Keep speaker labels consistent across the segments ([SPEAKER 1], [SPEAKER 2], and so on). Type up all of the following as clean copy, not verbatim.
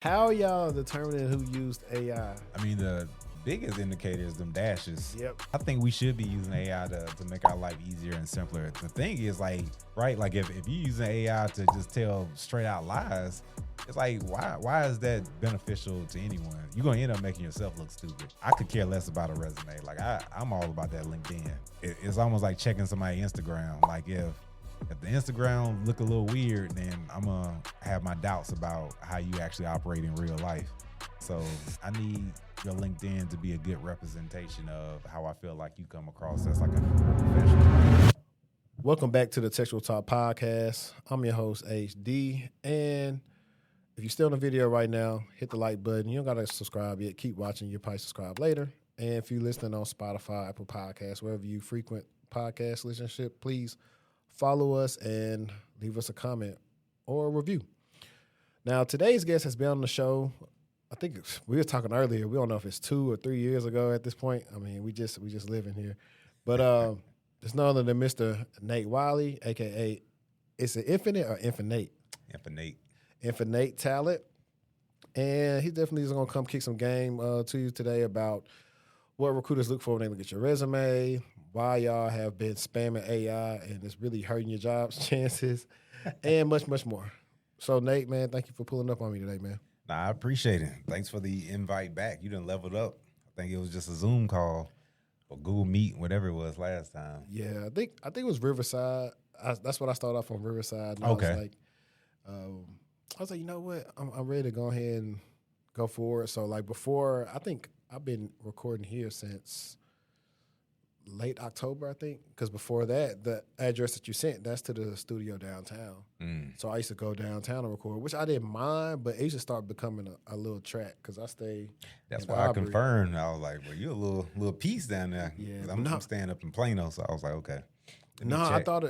[SPEAKER 1] How y'all determining who used AI?
[SPEAKER 2] I mean, the biggest indicator is them dashes.
[SPEAKER 1] Yep.
[SPEAKER 2] I think we should be using AI to make our life easier and simpler. The thing is, like, right, like if you're using AI to just tell straight out lies, it's like, why is that beneficial to anyone? You're going to end up making yourself look stupid. I could care less about a resume. Like, I'm all about that LinkedIn. It's almost like checking somebody's Instagram. Like, if the Instagram look a little weird, then I'm going to have my doubts about how you actually operate in real life. So I need your LinkedIn to be a good representation of how I feel like you come across as like a professional.
[SPEAKER 1] Welcome back to the Textual Talk Podcast. I'm your host, HD. And if you're still in the video right now, hit the like button. You don't got to subscribe yet. Keep watching. You'll probably subscribe later. And if you're listening on Spotify, Apple Podcasts, wherever you frequent podcast listenership, please follow us and leave us a comment or a review. Now, today's guest has been on the show. I think we were talking earlier. We don't know if it's 2 or 3 years ago at this point. I mean, we just living here. But it's none other than Mr. Nate Wiley, a.k.a. It's an infinite or infinite? Infinite talent. And he definitely is going to come kick some game to you today about what recruiters look for when they look at your resume, why y'all have been spamming AI and it's really hurting your job's chances, and much, much more. So, Nate, man, thank you for pulling up on me today, man.
[SPEAKER 2] Nah, I appreciate it. Thanks for the invite back. You done leveled up. I think it was just a Zoom call or Google Meet, whatever it was last time.
[SPEAKER 1] Yeah, I think it was Riverside. That's what I started off on, Riverside. And
[SPEAKER 2] Okay.
[SPEAKER 1] I was like, you know what? I'm ready to go ahead and go forward. So, like, before, I think I've been recording here since late October, I think, because before that, the address that you sent, that's to the studio downtown. So I used to go downtown and record, which I didn't mind, but it used to start becoming a little track because I stay.
[SPEAKER 2] That's why I confirmed. I was like, well, you're a little piece down there.
[SPEAKER 1] Yeah,
[SPEAKER 2] I'm staying up in Plano, so I was like, okay.
[SPEAKER 1] No, I thought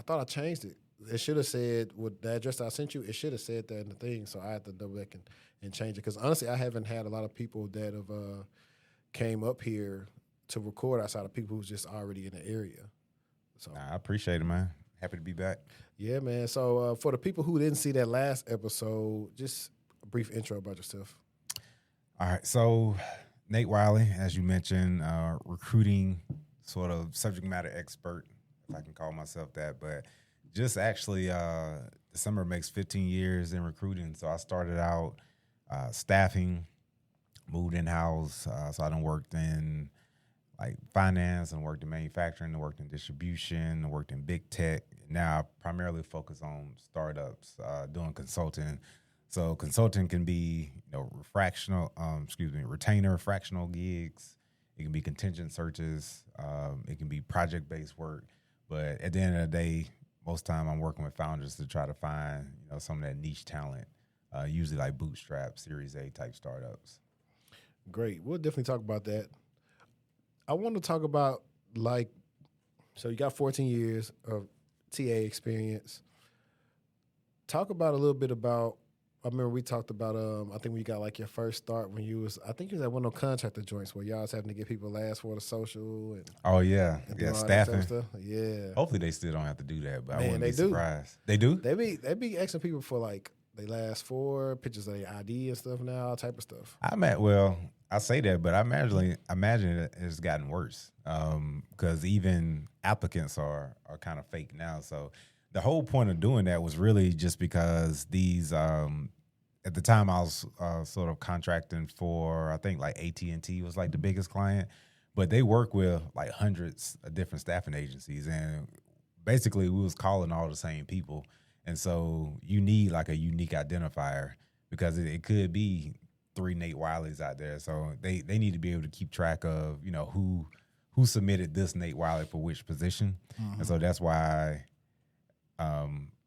[SPEAKER 1] I changed it. It should have said with the address I sent you. It should have said that in the thing, so I had to double back and change it. Because honestly, I haven't had a lot of people that have came up here to record outside of people who's just already in the area. So
[SPEAKER 2] I appreciate it, man. Happy to be back.
[SPEAKER 1] Yeah, man. So for the people who didn't see that last episode, just a brief intro about yourself.
[SPEAKER 2] All right. So Nate Wiley, as you mentioned, recruiting sort of subject matter expert, if I can call myself that. But just actually, December makes 15 years in recruiting. So I started out staffing, moved in-house. So I done worked in like finance and worked in manufacturing and worked in distribution and worked in big tech. Now I primarily focus on startups, doing consulting. So consulting can be, retainer, fractional gigs. It can be contingent searches. It can be project-based work. But at the end of the day, most time I'm working with founders to try to find, some of that niche talent, usually like bootstrap, Series A type startups.
[SPEAKER 1] Great. We'll definitely talk about that. I want to talk about, so you got 14 years of TA experience. Talk about a little bit about, I remember we talked about, I think we got like your first start when you was at one of those contractor joints where y'all was having to get people last for the social. And,
[SPEAKER 2] oh, yeah. Yeah, staffing.
[SPEAKER 1] Stuff. Yeah.
[SPEAKER 2] Hopefully they still don't have to do that, but
[SPEAKER 1] Man,
[SPEAKER 2] I wouldn't be surprised. They do?
[SPEAKER 1] They be asking people for like they last four, pictures of their ID and stuff now, all type of stuff.
[SPEAKER 2] I say that, but I imagine it has gotten worse because even applicants are kind of fake now. So the whole point of doing that was really just because these at the time I was sort of contracting for, I think like AT&T was like the biggest client, but they work with like hundreds of different staffing agencies, and basically we was calling all the same people. And so you need like a unique identifier because it could be 3 Nate Wileys out there. So they need to be able to keep track of, who submitted this Nate Wiley for which position. Mm-hmm. And so that's why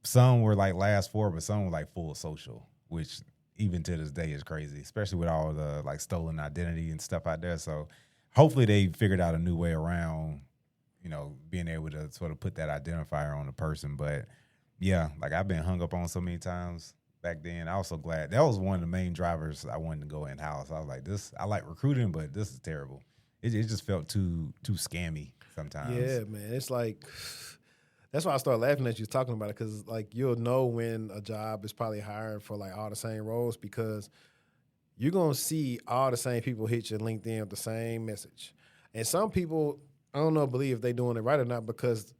[SPEAKER 2] some were like last four, but some were like full social, which even to this day is crazy, especially with all the like stolen identity and stuff out there. So hopefully they figured out a new way around, being able to sort of put that identifier on the person. But yeah, like I've been hung up on so many times back then. I was so glad. That was one of the main drivers I wanted to go in-house. I was like, I like recruiting, but this is terrible. It just felt too scammy sometimes.
[SPEAKER 1] Yeah, man. It's like That's why I started laughing at you talking about it, because like you'll know when a job is probably hiring for like all the same roles, because you're gonna see all the same people hit your LinkedIn with the same message. And some people, I don't know, believe if they doing it right or not, because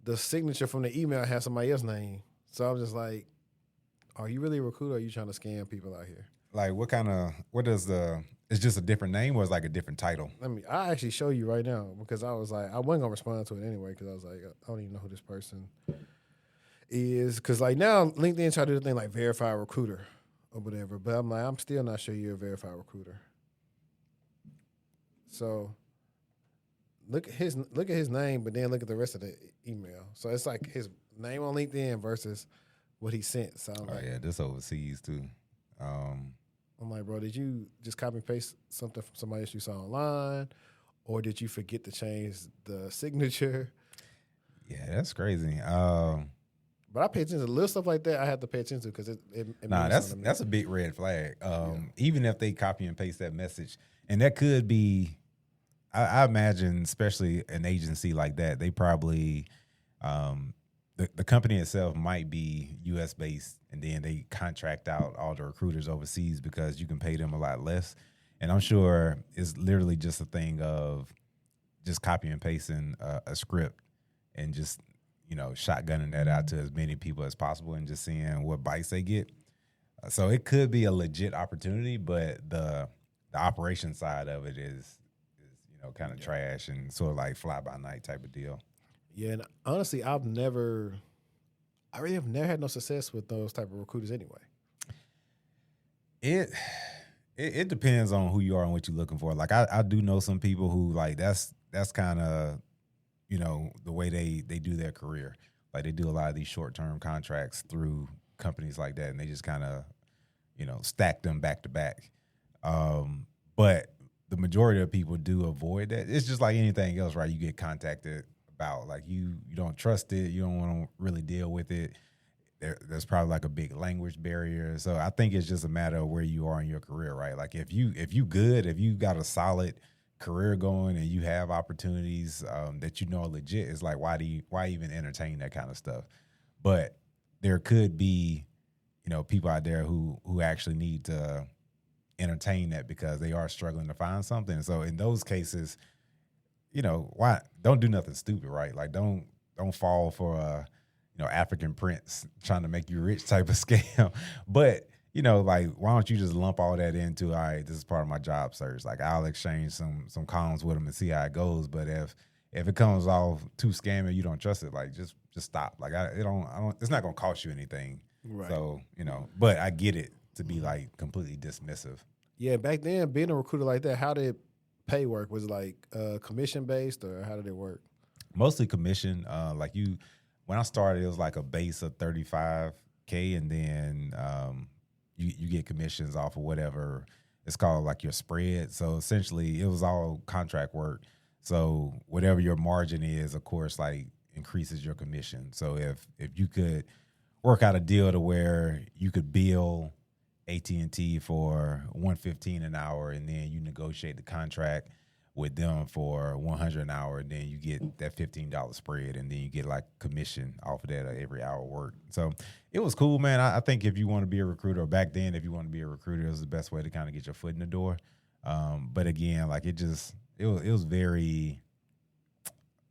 [SPEAKER 1] the signature from the email has somebody else's name. So I'm just like, are you really a recruiter, or are you trying to scam people out here?
[SPEAKER 2] Like what does it's just a different name or is like a different title?
[SPEAKER 1] I'll actually show you right now, because I was like, I wasn't gonna respond to it anyway, because I was like, I don't even know who this person is. Because like now LinkedIn try to do the thing like verified recruiter or whatever, but I'm like, I'm still not sure you're a verified recruiter. So look at his name, but then look at the rest of the email. So it's like his name on LinkedIn versus what he sent. So I'm like,
[SPEAKER 2] Yeah, this overseas too.
[SPEAKER 1] I'm like, bro, did you just copy and paste something from somebody else you saw online, or did you forget to change the signature?
[SPEAKER 2] Yeah, that's crazy.
[SPEAKER 1] But I pay attention to little stuff like that. I have to pay attention to, because it
[SPEAKER 2] Nah,
[SPEAKER 1] means something to me.
[SPEAKER 2] that's a big red flag. Even if they copy and paste that message, and that could be, I imagine, especially an agency like that, they probably, the company itself might be U.S. based, and then they contract out all the recruiters overseas because you can pay them a lot less. And I'm sure it's literally just a thing of just copy and pasting a script and just shotgunning that out to as many people as possible and just seeing what bites they get. So it could be a legit opportunity, but the operation side of it is kind of trash and sort of like fly by night type of deal.
[SPEAKER 1] Yeah, and honestly, I really have never had no success with those type of recruiters anyway.
[SPEAKER 2] It depends on who you are and what you're looking for. Like I do know some people who like that's kind of the way they do their career. Like they do a lot of these short-term contracts through companies like that, and they just kind of stack them back to back. But the majority of people do avoid that. It's just like anything else, right? You get contacted about, like you don't trust it, you don't want to really deal with it. There's probably like a big language barrier. So I think it's just a matter of where you are in your career, right? Like if you got a solid career going and you have opportunities that are legit, it's like why even entertain that kind of stuff? But there could be people out there who actually need to entertain that because they are struggling to find something. So in those cases, why don't do nothing stupid, right? Like don't fall for a African prince trying to make you rich type of scam. But like, why don't you just lump all that into, all right, this is part of my job search. Like I'll exchange some columns with them and see how it goes. But if it comes off too scammy, you don't trust it, like just stop. Like it's not gonna cost you anything.
[SPEAKER 1] Right.
[SPEAKER 2] So, but I get it to be like completely dismissive.
[SPEAKER 1] Yeah, back then being a recruiter like that, how did pay work? Was it like commission based, or how did it work?
[SPEAKER 2] Mostly commission. When I started, it was like a base of $35K, and then you get commissions off of whatever it's called, like your spread. So essentially, it was all contract work. So whatever your margin is, of course, like increases your commission. So if you could work out a deal to where you could bill AT&T for $115 an hour, and then you negotiate the contract with them for $100 an hour, and then you get that $15 spread, and then you get like commission off of that every hour work. So it was cool, man. I think if you want to be a recruiter, or back then, if you want to be a recruiter, it was the best way to kind of get your foot in the door. But again, like it was very,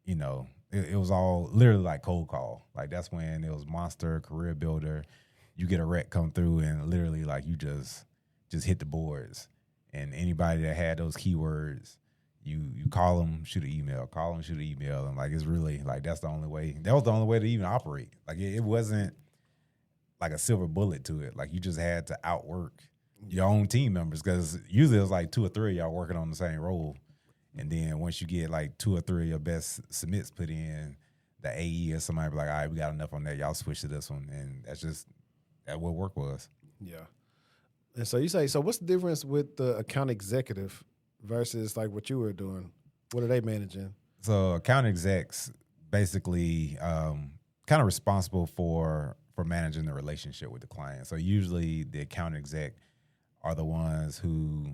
[SPEAKER 2] it was all literally like cold call. Like that's when it was Monster, Career Builder. You get a rec come through and literally like you just hit the boards, and anybody that had those keywords, you call them, shoot an email, and like it's really like that's the only way. That was the only way to even operate. Like it wasn't like a silver bullet to it. Like you just had to outwork your own team members, because usually it was like 2 or 3 of y'all working on the same role, and then once you get like 2 or 3 of your best submits put in, the AE or somebody be like, all right, we got enough on that, y'all switch to this one, and that's what work was.
[SPEAKER 1] Yeah. And so you say, so what's the difference with the account executive versus like what you were doing? What are they managing?
[SPEAKER 2] So account execs basically kind of responsible for managing the relationship with the client. So usually the account exec are the ones who,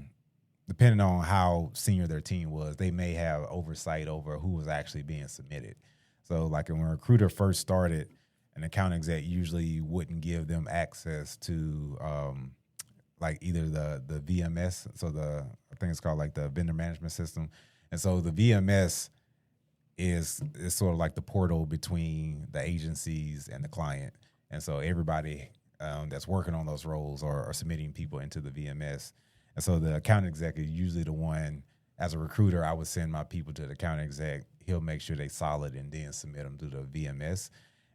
[SPEAKER 2] depending on how senior their team was, they may have oversight over who was actually being submitted. So like when a recruiter first started, an account exec usually wouldn't give them access to like either the VMS, so I think it's called like the vendor management system, and so the VMS is sort of like the portal between the agencies and the client, and so everybody that's working on those roles are submitting people into the VMS, and so the account exec is usually the one. As a recruiter, I would send my people to the account exec. He'll make sure they solid and then submit them to the VMS.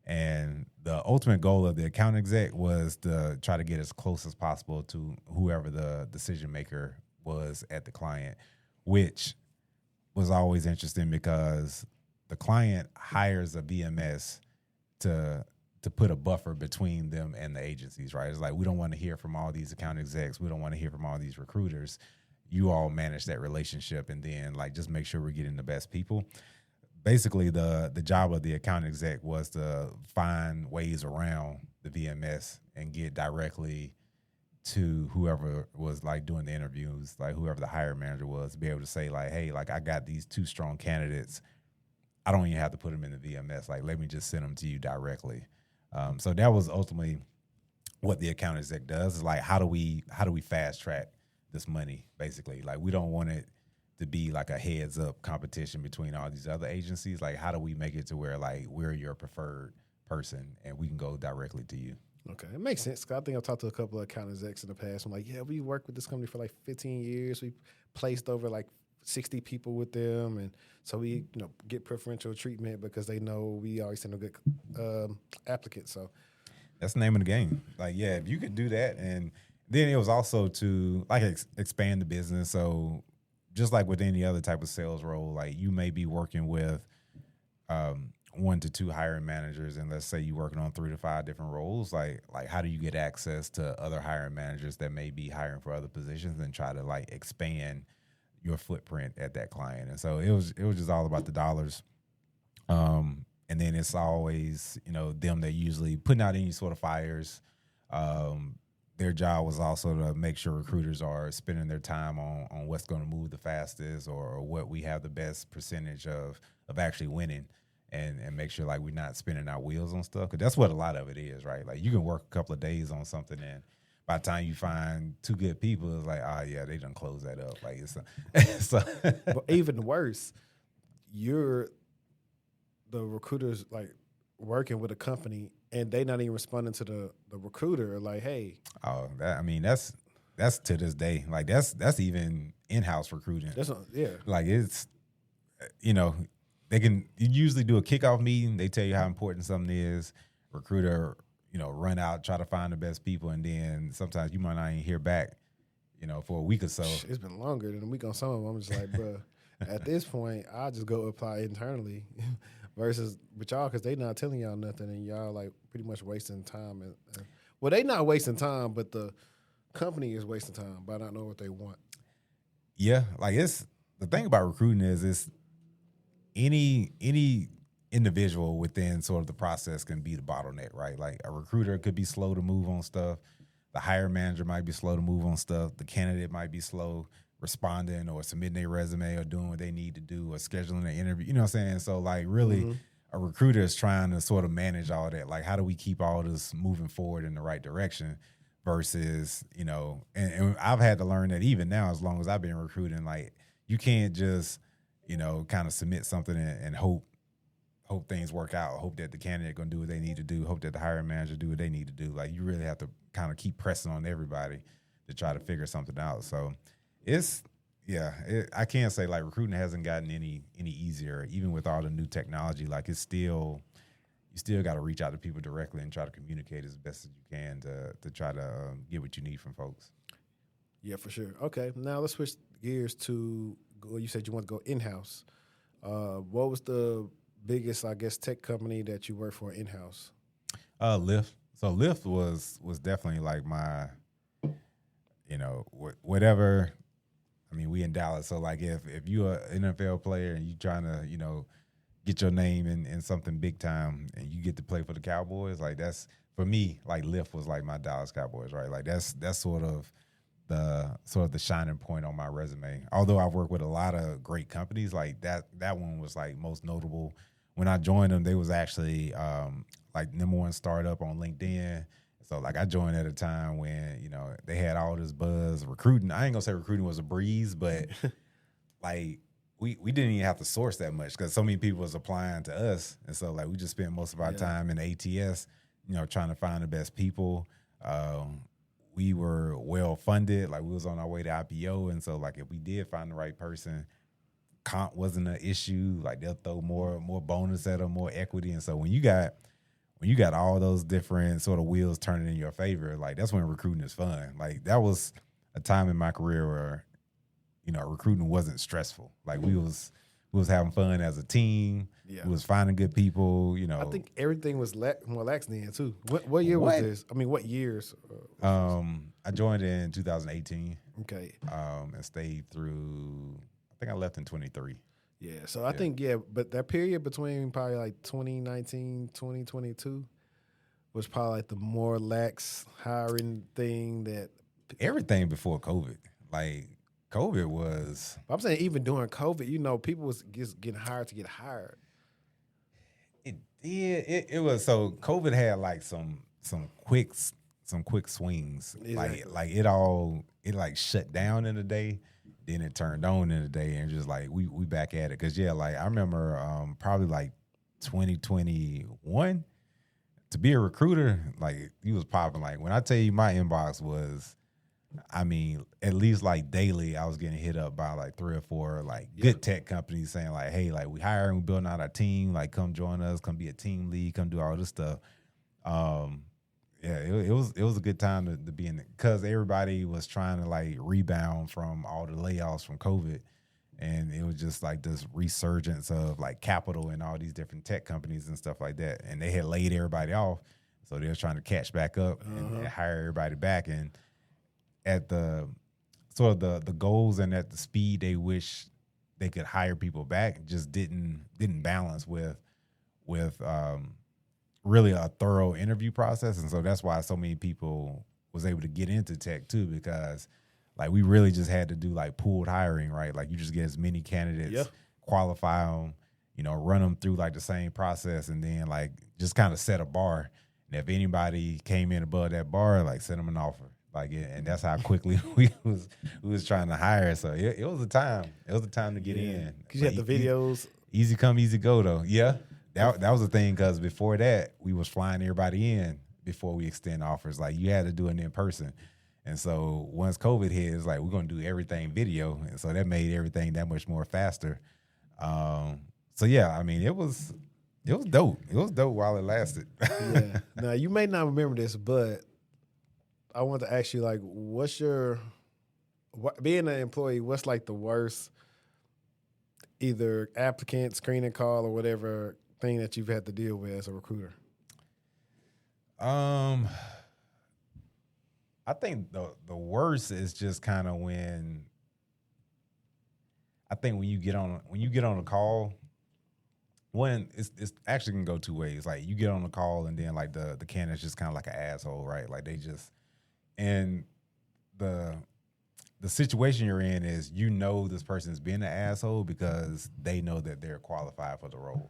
[SPEAKER 2] And the ultimate goal of the account exec was to try to get as close as possible to whoever the decision maker was at the client, which was always interesting because the client hires a VMS to put a buffer between them and the agencies, right? It's like, we don't want to hear from all these account execs. We don't want to hear from all these recruiters. You all manage that relationship and then like just make sure we're getting the best people. Basically, the job of the account exec was to find ways around the VMS and get directly to whoever was like doing the interviews, like whoever the hiring manager was, be able to say like, hey, like I got these 2 strong candidates. I don't even have to put them in the VMS. Like, let me just send them to you directly. So that was ultimately what the account exec does, is like, how do we fast track this money, basically? Like, we don't want it to be like a heads up competition between all these other agencies. Like, how do we make it to where like we're your preferred person and we can go directly to you?
[SPEAKER 1] Okay, it makes sense. 'Cause I think I've talked to a couple of account execs in the past. I'm like, yeah, we worked with this company for like 15 years. We placed over like 60 people with them, and so we get preferential treatment because they know we always send a good applicant. So
[SPEAKER 2] that's the name of the game. Like, yeah, if you could do that, and then it was also to like expand the business. So just like with any other type of sales role, like you may be working with 1 to 2 hiring managers, and let's say you're working on 3 to 5 different roles. Like how do you get access to other hiring managers that may be hiring for other positions and try to like expand your footprint at that client? And so it was just all about the dollars. And then it's always, them that usually putting out any sort of fires. Their job was also to make sure recruiters are spending their time on what's going to move the fastest, or what we have the best percentage of actually winning, and make sure like we're not spinning our wheels on stuff. 'Cause that's what a lot of it is, right? Like you can work a couple of days on something, and by the time you find 2 good people, it's like, oh yeah, they done close that up. Like it's
[SPEAKER 1] but even worse, you're the recruiters like working with a company and they not even responding to the recruiter like, hey.
[SPEAKER 2] Oh, that's to this day. Like that's even in-house recruiting.
[SPEAKER 1] Yeah.
[SPEAKER 2] Like it's, they can usually do a kickoff meeting. They tell you how important something is. Recruiter, run out, try to find the best people, and then sometimes you might not even hear back, for a week or so.
[SPEAKER 1] It's been longer than a week on some of them. I'm just like, bro, at this point, I'll just go apply internally versus with y'all, because they not telling y'all nothing, and y'all like pretty much wasting time. And well, they not wasting time, but the company is wasting time by not knowing what they want.
[SPEAKER 2] Yeah, like it's the thing about recruiting is it's any individual within sort of the process can be the bottleneck, right? Like a recruiter could be slow to move on stuff. The hiring manager might be slow to move on stuff. The candidate might be slow responding or submitting their resume or doing what they need to do or scheduling an interview. You know what I'm saying? So like really a recruiter is trying to sort of manage all that. Like how do we keep all this moving forward in the right direction versus, and I've had to learn that even now, as long as I've been recruiting, like you can't just, kind of submit something and hope things work out, hope that the candidate going to do what they need to do, hope that the hiring manager do what they need to do. Like you really have to kind of keep pressing on everybody to try to figure something out. So I can't say like recruiting hasn't gotten any easier, even with all the new technology. Like you still got to reach out to people directly and try to communicate as best as you can to try to get what you need from folks.
[SPEAKER 1] Yeah, for sure. Okay, now let's switch gears to, you said you want to go in-house. What was the biggest, I guess, tech company that you worked for in-house?
[SPEAKER 2] Lyft. So Lyft was definitely like my, whatever. I mean, we in Dallas, so like if you're an NFL player and you trying to, get your name in something big time and you get to play for the Cowboys, like that's, for me, like Lyft was like my Dallas Cowboys, right? Like that's sort of the shining point on my resume. Although I've worked with a lot of great companies, like that one was like most notable when I joined them, they was actually like #1 startup on LinkedIn. So like I joined at a time when, you know, they had all this buzz recruiting. I ain't gonna say recruiting was a breeze, but like we didn't even have to source that much because so many people was applying to us. And so like we just spent most of our time in ATS, you know, trying to find the best people. We were well funded, like we was on our way to IPO. And so like if we did find the right person, comp wasn't an issue. Like they'll throw more bonus at them, more equity. And so when you got all those different sort of wheels turning in your favor, like that's when recruiting is fun. Like that was a time in my career where, you know, recruiting wasn't stressful. Like we was having fun as a team. Yeah. We was finding good people, you know.
[SPEAKER 1] I think everything was more lax then too. What year was this? I mean, what years?
[SPEAKER 2] I joined in 2018.
[SPEAKER 1] Okay.
[SPEAKER 2] And stayed through, I think I left in 23.
[SPEAKER 1] Yeah, so I think, but that period between probably like 2019, 2022 was probably like the more lax hiring thing that.
[SPEAKER 2] Everything before COVID. Like, COVID was.
[SPEAKER 1] I'm saying even during COVID, you know, people was just getting hired to get hired.
[SPEAKER 2] It did. It was, so COVID had like some quick swings. Exactly. Like it like shut down in a day. Then it turned on in a day, and just like we back at it. Cause like I remember probably like 2021 to be a recruiter, like he was popping. Like when I tell you my inbox was, I mean, at least like daily, I was getting hit up by like 3 or 4 like good tech companies saying like, hey, like we hiring, we building out our team, like come join us, come be a team lead, come do all this stuff. Yeah, it was a good time to be in it because everybody was trying to like rebound from all the layoffs from COVID, and it was just like this resurgence of like capital and all these different tech companies and stuff like that, and they had laid everybody off, so they were trying to catch back up and hire everybody back, and at the sort of the goals and at the speed they wish they could hire people back just didn't balance with really a thorough interview process. And so that's why so many people was able to get into tech too, because like we really just had to do like pooled hiring, right? Like you just get as many candidates, qualify them, you know, run them through like the same process, and then like just kind of set a bar. And if anybody came in above that bar, like send them an offer. Like, and that's how quickly we was trying to hire. So it was a time. It was a time to get in.
[SPEAKER 1] Because you had the videos.
[SPEAKER 2] Easy come, easy go though. Yeah. That was the thing, because before that, we was flying everybody in before we extend offers. Like, you had to do it in person. And so once COVID hit, it's like, we're going to do everything video. And so that made everything that much more faster. So, yeah, I mean, it was dope. It was dope while it lasted.
[SPEAKER 1] Yeah. Now, you may not remember this, but I want to ask you, like, being an employee, what's like the worst either applicant, screening call, or whatever thing that you've had to deal with as a recruiter?
[SPEAKER 2] I think the worst is just kind of when you get on a call. One, it's actually can go 2 ways. Like you get on a call and then like the candidate's just kind of like an asshole, right? Like they just, and the situation you're in is, you know, this person's being an asshole because they know that they're qualified for the role.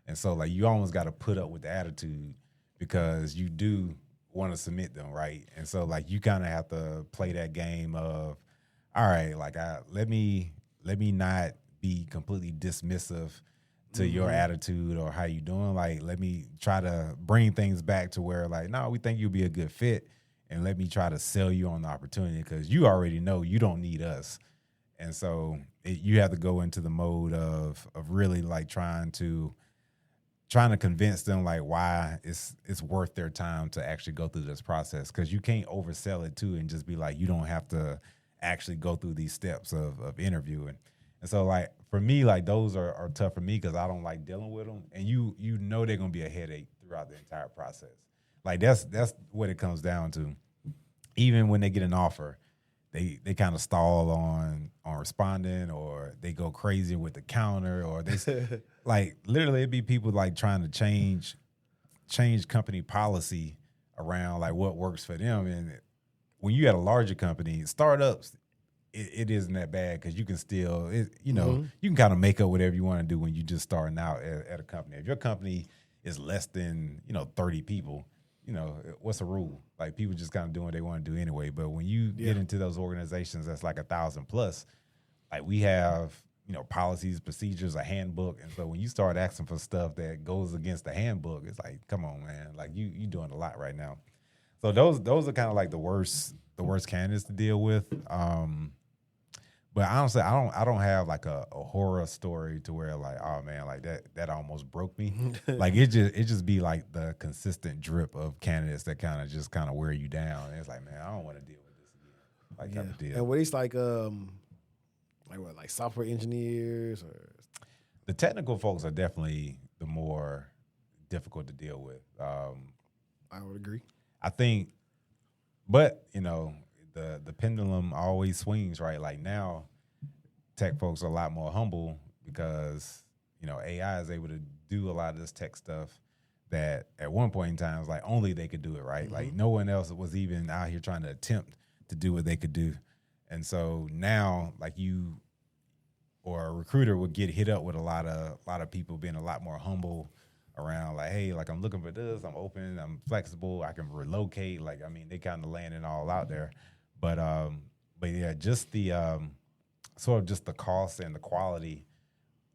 [SPEAKER 2] And so, like, you almost got to put up with the attitude because you do want to submit them, right? And so, like, you kind of have to play that game of, all right, like, let me not be completely dismissive to your attitude or how you doing. Like, let me try to bring things back to where, like, no, we think you'll be a good fit, and let me try to sell you on the opportunity because you already know you don't need us. And so you have to go into the mode of really, like, trying to convince them like why it's worth their time to actually go through this process, because you can't oversell it too and just be like, you don't have to actually go through these steps of interviewing. And so like for me, like those are tough for me because I don't like dealing with them, and you know they're gonna be a headache throughout the entire process. Like that's what it comes down to. Even when they get an offer, they kind of stall on responding, or they go crazy with the counter, or they like literally it'd be people like trying to change company policy around like what works for them. And when you at a larger company, startups, it isn't that bad because you can still, you know, you can kind of make up whatever you want to do when you just starting out at a company. If your company is less than, 30 people, what's the rule? Like people just kind of doing what they want to do anyway. But when you get into those organizations that's like 1,000 plus, like we have, policies, procedures, a handbook. And so when you start asking for stuff that goes against the handbook, it's like, come on, man, like you doing a lot right now. So those are kind of like the worst candidates to deal with. But honestly, I don't have like a horror story to where like, oh man, like that almost broke me. Like it just be like the consistent drip of candidates that kind of wear you down. And it's like, man, I don't want to deal with this again. Like type of deal.
[SPEAKER 1] And what these like software engineers or
[SPEAKER 2] the technical folks are definitely the more difficult to deal with.
[SPEAKER 1] I would agree.
[SPEAKER 2] I think, but the pendulum always swings, right? Like now, tech folks are a lot more humble because AI is able to do a lot of this tech stuff that at one point in time was like only they could do it, right? Like no one else was even out here trying to attempt to do what they could do. And so now, like you or a recruiter would get hit up with a lot of people being a lot more humble around, like, hey, like I'm looking for this, I'm open, I'm flexible, I can relocate. Like, I mean, they kind of laying it all out there. But yeah, just the sort of just the cost and the quality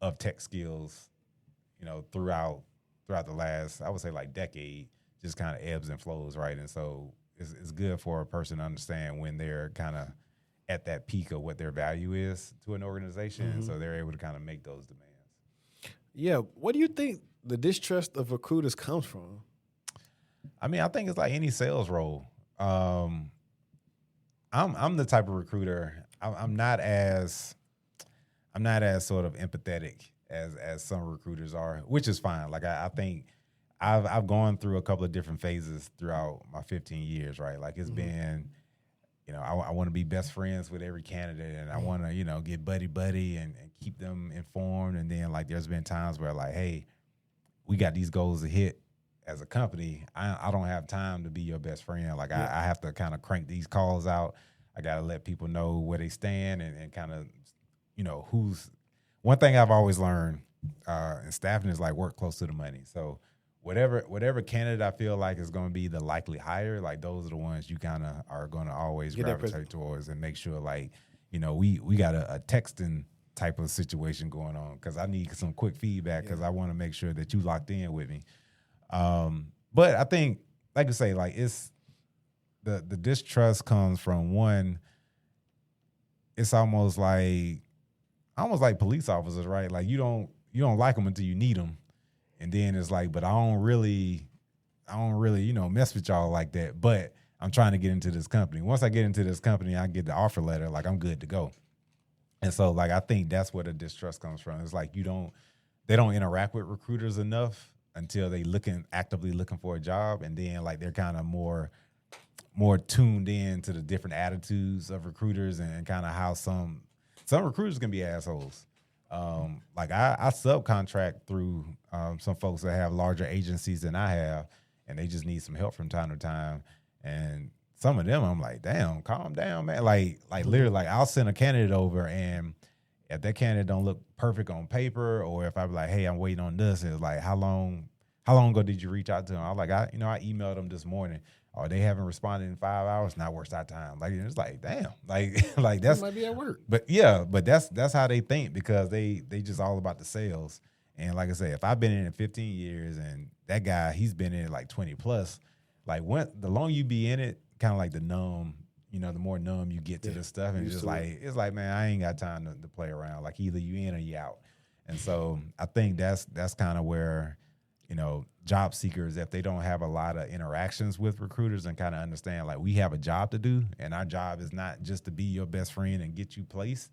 [SPEAKER 2] of tech skills, throughout the last, I would say like decade, just kind of ebbs and flows, right? And so it's good for a person to understand when they're kind of at that peak of what their value is to an organization. And so they're able to kind of make those demands.
[SPEAKER 1] Yeah. What do you think the distrust of recruiters comes from?
[SPEAKER 2] I mean, I think it's like any sales role. I'm the type of recruiter. I'm not as sort of empathetic as some recruiters are, which is fine. Like I think I've gone through a couple of different phases throughout my 15 years, right? Like it's been, I want to be best friends with every candidate, and I want to, get buddy and keep them informed. And then like there's been times where like, hey, we got these goals to hit as a company. I don't have time to be your best friend. Like I have to kind of crank these calls out. I got to let people know where they stand and kind of, who's one thing I've always learned in staffing is like work close to the money. So whatever candidate I feel like is going to be the likely hire, like those are the ones you kind of are going to always gravitate towards and make sure like, we got a texting type of situation going on because I need some quick feedback because I want to make sure that you locked in with me. But I think, like I say, like it's the distrust comes from one. It's almost like police officers, right? Like you don't like them until you need them, and then it's like, but I don't really, mess with y'all like that. But I'm trying to get into this company. Once I get into this company, I get the offer letter, like I'm good to go. And so, like, I think that's where the distrust comes from. It's like they don't interact with recruiters enough until they actively looking for a job, and then like they're kind of more tuned in to the different attitudes of recruiters and kind of how some recruiters can be assholes. Like I subcontract through some folks that have larger agencies than I have, and they just need some help from time to time. And some of them, I'm like, damn, calm down, man. Like literally, like I'll send a candidate over, and if that candidate don't look perfect on paper, or if I'm like, hey, I'm waiting on this, it's like, how long ago did you reach out to them? I was like, I emailed them this morning. Oh, they haven't responded in 5 hours. Not worth our time. Like it's like, damn, like that's
[SPEAKER 1] might be at work.
[SPEAKER 2] But yeah, but that's how they think because they just all about the sales. And like I said, if I've been in it 15 years and that guy he's been in it like 20 plus, like the longer you be in it, kind of like the more numb you get to this stuff, and it's like, man, I ain't got time to play around. Like either you in or you out. And so I think that's kind of where, job seekers, if they don't have a lot of interactions with recruiters and kind of understand like we have a job to do and our job is not just to be your best friend and get you placed,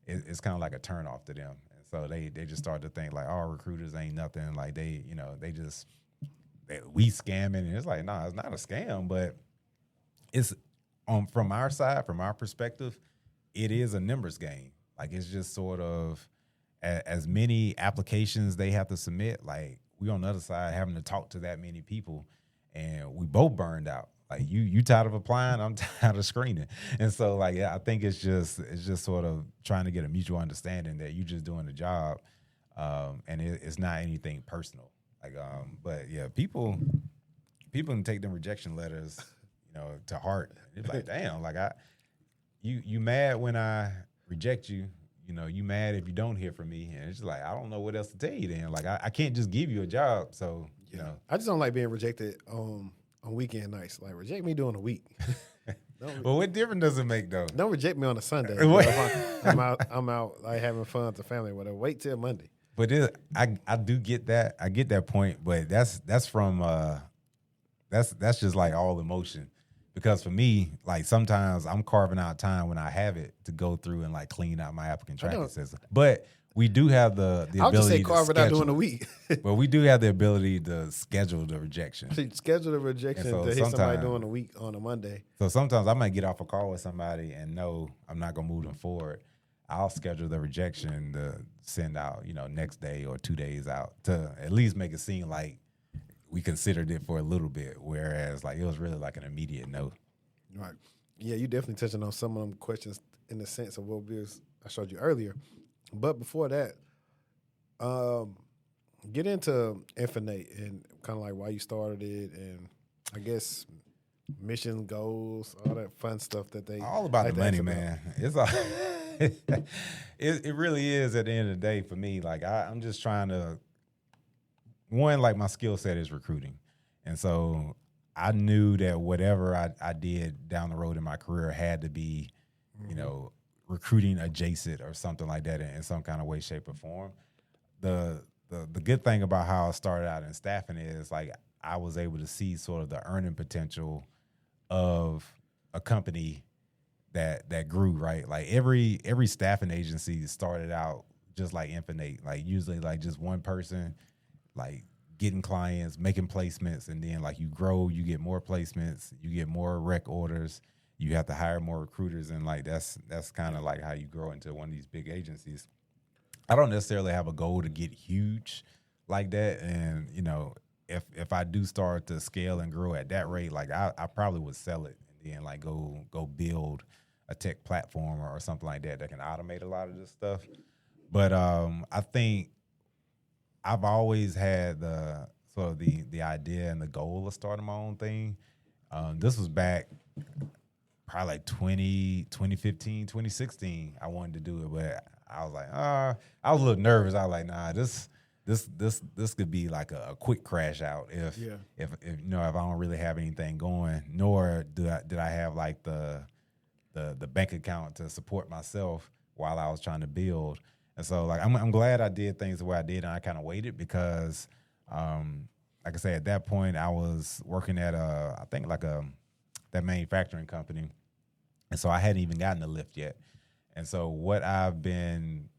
[SPEAKER 2] it's kind of like a turnoff to them. And so they just start to think like, oh, recruiters ain't nothing. Like we scamming, and it's like, nah, it's not a scam, but it's from our side, from our perspective, it is a numbers game. Like it's just sort of as many applications they have to submit, like we on the other side having to talk to that many people, and we both burned out. Like you tired of applying, I'm tired of screening. And so like I think it's just sort of trying to get a mutual understanding that you're just doing the job, and it's not anything personal. Like but yeah, people can take them rejection letters, to heart. It's like, damn, like you mad when I reject you. You mad if you don't hear from me, and it's just like I don't know what else to tell you. Then, like I can't just give you a job. So
[SPEAKER 1] I just don't like being rejected on weekend nights. Like reject me during the week.
[SPEAKER 2] Well, what difference does it make though?
[SPEAKER 1] Don't reject me on a Sunday. I'm out like having fun with the family. Whatever. Wait till Monday.
[SPEAKER 2] But I do get that. I get that point. But that's from that's just like all emotion. Because for me, like sometimes I'm carving out time when I have it to go through and like clean out my applicant tracking system. But we do have the ability.
[SPEAKER 1] I'll just say carve it out during the week.
[SPEAKER 2] But we do have the ability to schedule the rejection.
[SPEAKER 1] Schedule the rejection to hit somebody during the week on a Monday.
[SPEAKER 2] So sometimes I might get off a call with somebody and know I'm not gonna move them forward. I'll schedule the rejection to send out, next day or 2 days out to at least make it seem like we considered it for a little bit, whereas like it was really like an immediate no.
[SPEAKER 1] Right. Yeah, you definitely touching on some of them questions in the sense of what I showed you earlier. But before that, get into Infinite and kind of like why you started it, and I guess mission goals, all that fun stuff that they
[SPEAKER 2] all about
[SPEAKER 1] like
[SPEAKER 2] the money, man. It's all it really is at the end of the day for me. Like I'm just trying to. One, like my skill set is recruiting. And so I knew that whatever I did down the road in my career had to be, recruiting adjacent or something like that in some kind of way, shape, or form. The good thing about how I started out in staffing is like I was able to see sort of the earning potential of a company that grew, right? Like every staffing agency started out just like Infinite, like usually like just one person, like getting clients, making placements, and then like you grow, you get more placements, you get more rec orders, you have to hire more recruiters, and like that's kind of like how you grow into one of these big agencies. I don't necessarily have a goal to get huge like that, and if I do start to scale and grow at that rate, like I probably would sell it and then like go build a tech platform or something like that can automate a lot of this stuff. But I think I've always had the sort of the idea and the goal of starting my own thing. This was back probably like 2015, 2016. I wanted to do it, but I was like, I was a little nervous. I was like, nah, this could be like a quick crash out if I don't really have anything going, nor did I have like the bank account to support myself while I was trying to build. And so, like, I'm glad I did things the way I did, and I kind of waited because, like I said, at that point, I was working at that manufacturing company, and so I hadn't even gotten to Lyft yet. And so, what I've been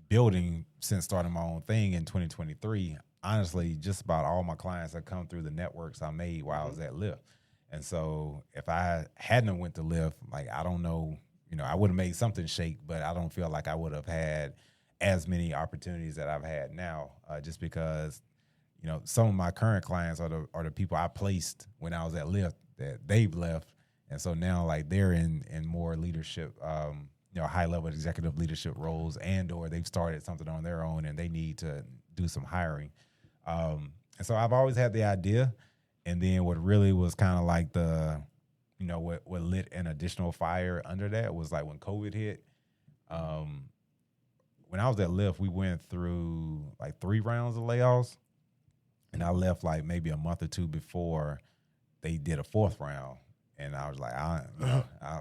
[SPEAKER 2] building since starting my own thing in 2023, honestly, just about all my clients have come through the networks I made while I was at Lyft. And so, if I hadn't went to Lyft, like, I don't know, I would have made something shake, but I don't feel like I would have had as many opportunities that I've had now, just because, some of my current clients are the people I placed when I was at Lyft that they've left. And so now like they're in more leadership, high level executive leadership roles, and or they've started something on their own and they need to do some hiring. And so I've always had the idea. And then what really was kind of like what lit an additional fire under that was like when COVID hit. When I was at Lyft, we went through like 3 rounds of layoffs, and I left like maybe a month or 2 before they did a 4th round. And I was like,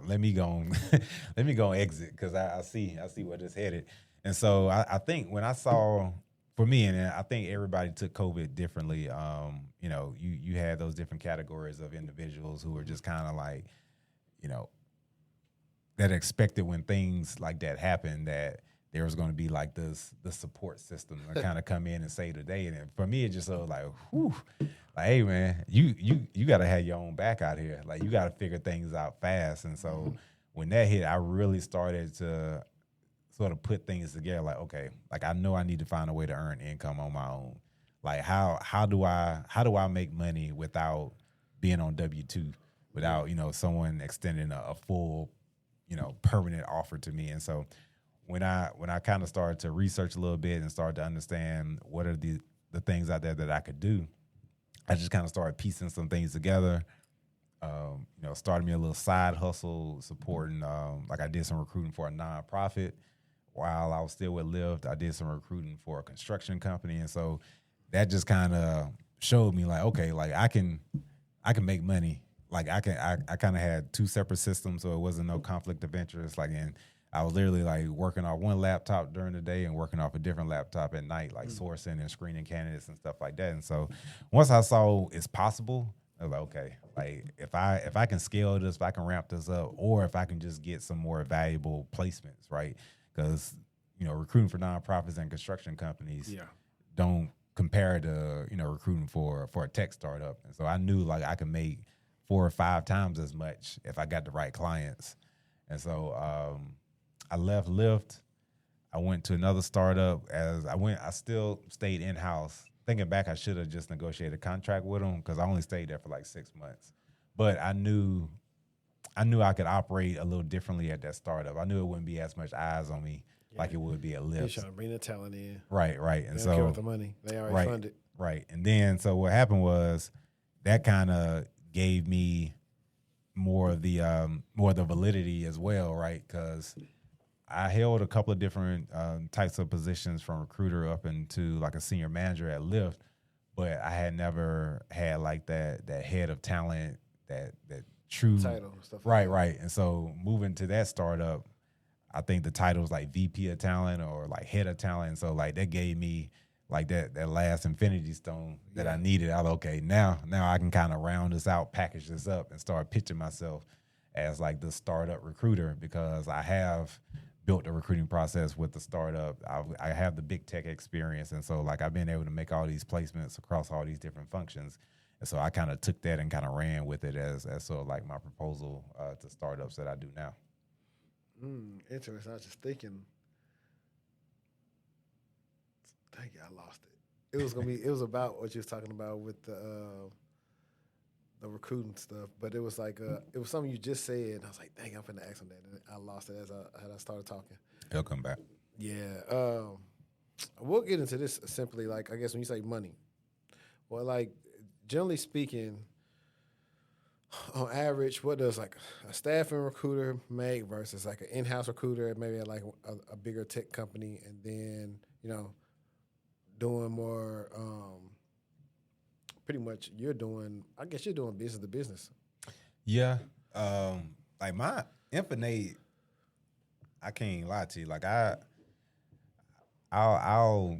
[SPEAKER 2] let me go exit because I see where this headed. And so I think when I saw, for me, and I think everybody took COVID differently. You had those different categories of individuals who were just kind of like, that expected when things like that happened that there was going to be like the support system to kind of come in and save the day. And for me, it just was like, whew, like, hey man, you got to have your own back out here. Like you got to figure things out fast. And so when that hit, I really started to sort of put things together. Like, okay, like I know I need to find a way to earn income on my own. Like how do I make money without being on W-2? without, someone extending a full, permanent offer to me. And so when I kind of started to research a little bit and started to understand what are the things out there that I could do, I just kind of started piecing some things together. Started me a little side hustle supporting, like I did some recruiting for a nonprofit. While I was still with Lyft, I did some recruiting for a construction company. And so that just kind of showed me like, okay, like I can make money. Like I kind of had two separate systems, so it wasn't no conflict of interest. Like, and I was literally like working off one laptop during the day and working off a different laptop at night, like sourcing and screening candidates and stuff like that. And so once I saw it's possible, I was like, okay, like if I can scale this, if I can ramp this up, or if I can just get some more valuable placements, right? Because recruiting for nonprofits and construction companies don't compare to recruiting for a tech startup. And so I knew like I could make 4 or 5 times as much if I got the right clients. And so I left Lyft. I went to another startup. I still stayed in-house. Thinking back, I should have just negotiated a contract with them because I only stayed there for like 6 months. But I knew I could operate a little differently at that startup. I knew it wouldn't be as much eyes on me like it would be at Lyft.
[SPEAKER 1] You're trying to bring the talent in.
[SPEAKER 2] Right. And
[SPEAKER 1] they
[SPEAKER 2] so
[SPEAKER 1] don't care about the money. They already funded.
[SPEAKER 2] Right. And then so what happened was that kind of gave me more of the validity as well, right? Because I held a couple of different types of positions from recruiter up into like a senior manager at Lyft, but I had never had like that head of talent, that true
[SPEAKER 1] title and stuff.
[SPEAKER 2] Right. And so moving to that startup, I think the title was like VP of talent or like head of talent. And so like that gave me like that last infinity stone that I needed. I was okay, now I can kind of round this out, package this up, and start pitching myself as like the startup recruiter, because I have built a recruiting process with the startup. I have the big tech experience. And so like I've been able to make all these placements across all these different functions. And so I kind of took that and kind of ran with it as sort of like my proposal to startups that I do now.
[SPEAKER 1] Interesting. I was just thinking, dang it, I lost it. It was about what you was talking about with the recruiting stuff, but it was like it was something you just said, and I was like, dang, I'm finna ask him that, and I lost it as I started talking.
[SPEAKER 2] He'll come back.
[SPEAKER 1] Yeah. We'll get into this simply, like, I guess when you say money, well, like, generally speaking, on average, what does like a staffing recruiter make versus like an in-house recruiter, maybe at like a bigger tech company, and then, doing more, pretty much you're doing business to business.
[SPEAKER 2] Yeah. Like my Infinite, I can't lie to you. Like I'll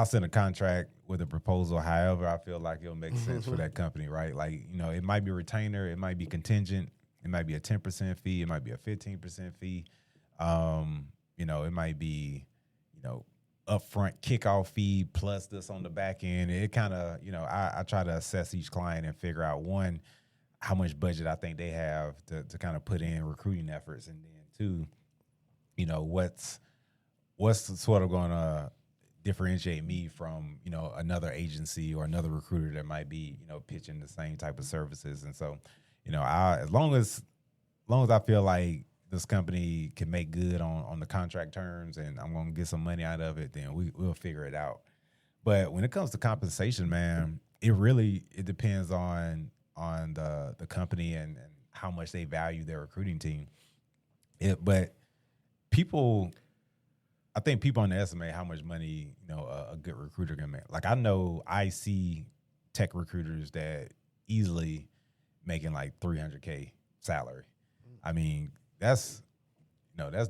[SPEAKER 2] send a contract with a proposal however I feel like it'll make sense for that company, right? Like, it might be a retainer, it might be contingent, it might be a 10% fee, it might be a 15% fee. It might be, upfront kickoff fee plus this on the back end. It kind of, I try to assess each client and figure out, one, how much budget I think they have to kind of put in recruiting efforts, and then two, what's sort of going to differentiate me from, another agency or another recruiter that might be, pitching the same type of services. And so, as long as I feel like this company can make good on the contract terms and I'm going to get some money out of it, then we'll figure it out. But when it comes to compensation, man, it depends on the company and how much they value their recruiting team. But I think people underestimate how much money, a good recruiter can make. Like I see tech recruiters that easily making like $300K salary. I mean, that's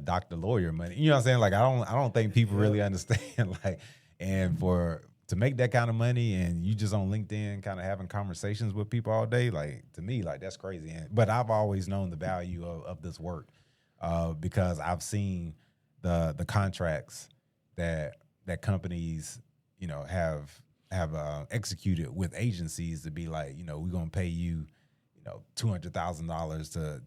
[SPEAKER 2] doctor lawyer money. You know what I'm saying? Like I don't think people really understand. Like, and to make that kind of money and you just on LinkedIn kind of having conversations with people all day, like to me, like that's crazy. But I've always known the value of this work because I've seen the contracts that companies have executed with agencies to be like, we're gonna pay you $200,000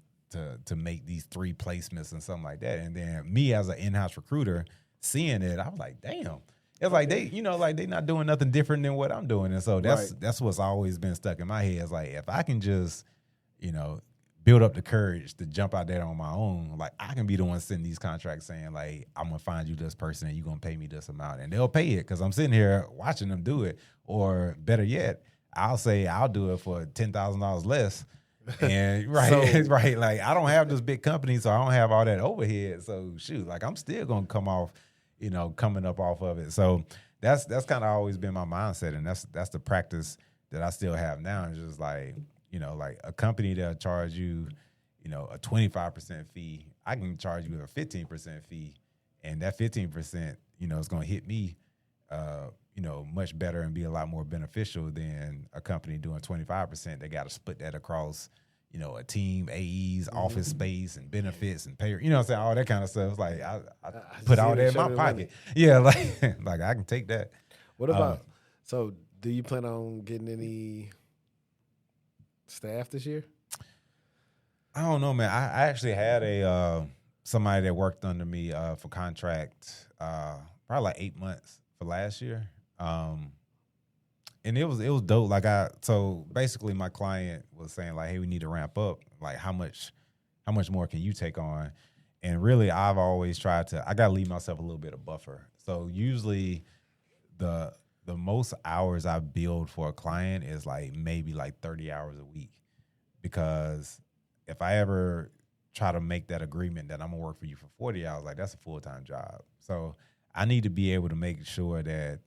[SPEAKER 2] to make these 3 placements and something like that. And then me as an in-house recruiter seeing it, I was like, damn. It's like they not doing nothing different than what I'm doing. And so that's what's always been stuck in my head. It's like if I can just you know, build up the courage to jump out there on my own. Like, I can be the one sending these contracts saying, like, I'm going to find you this person and you're going to pay me this amount. And they'll pay it because I'm sitting here watching them do it. Or better yet, I'll say I'll do it for $10,000 less. And right. Like, I don't have this big company, so I don't have all that overhead. So shoot, like, I'm still going to come off, you know, coming up off of it. So that's kind of always been my mindset. And that's the practice that I still have now. It's just like, you know, like a company that'll charge you, you know, a 25% fee. I can charge you a 15% fee, and that 15%, you know, is going to hit me, you know, much better and be a lot more beneficial than a company doing 25%. They got to split that across, you know, a team, AEs, office space, and benefits and pay. You know what I'm saying? All that kind of stuff. It's like I put all that in my pocket. Yeah, like like I can take that.
[SPEAKER 1] What about? So, do you plan on getting any staff this year?
[SPEAKER 2] I don't know, man. I actually had a somebody that worked under me for contract probably like 8 months for last year. And it was dope. Like so basically my client was saying like, hey, we need to ramp up. Like how much more can you take on? And really I've always tried I gotta leave myself a little bit of buffer. So usually the most hours I build for a client is like maybe like 30 hours a week. Because if I ever try to make that agreement that I'm gonna work for you for 40 hours, like that's a full-time job. So I need to be able to make sure that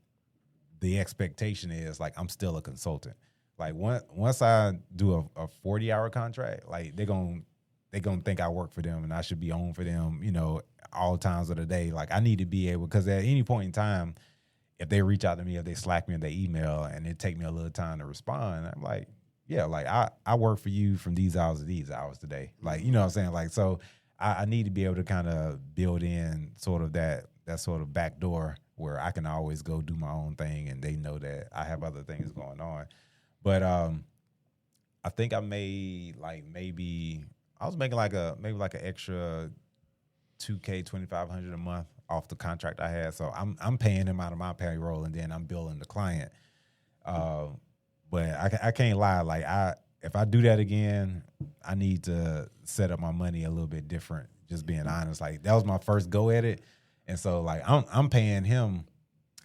[SPEAKER 2] the expectation is like I'm still a consultant. Like once I do a 40-hour contract, like they're gonna think I work for them and I should be on for them, you know, all times of the day. Like I need to be able, because at any point in time, if they reach out to me, if they Slack me, or they email, and it take me a little time to respond, I'm like, yeah, like I work for you from these hours to these hours today. Like, you know what I'm saying? Like, so I need to be able to kind of build in sort of that sort of back door where I can always go do my own thing and they know that I have other things going on. But I think I made like maybe I was making like maybe an extra $2,000, $2,500 a month off the contract I had. So I'm paying him out of my payroll and then I'm billing the client. But I can't lie. Like if I do that again, I need to set up my money a little bit different. Just being honest, like that was my first go at it, and so like I'm paying him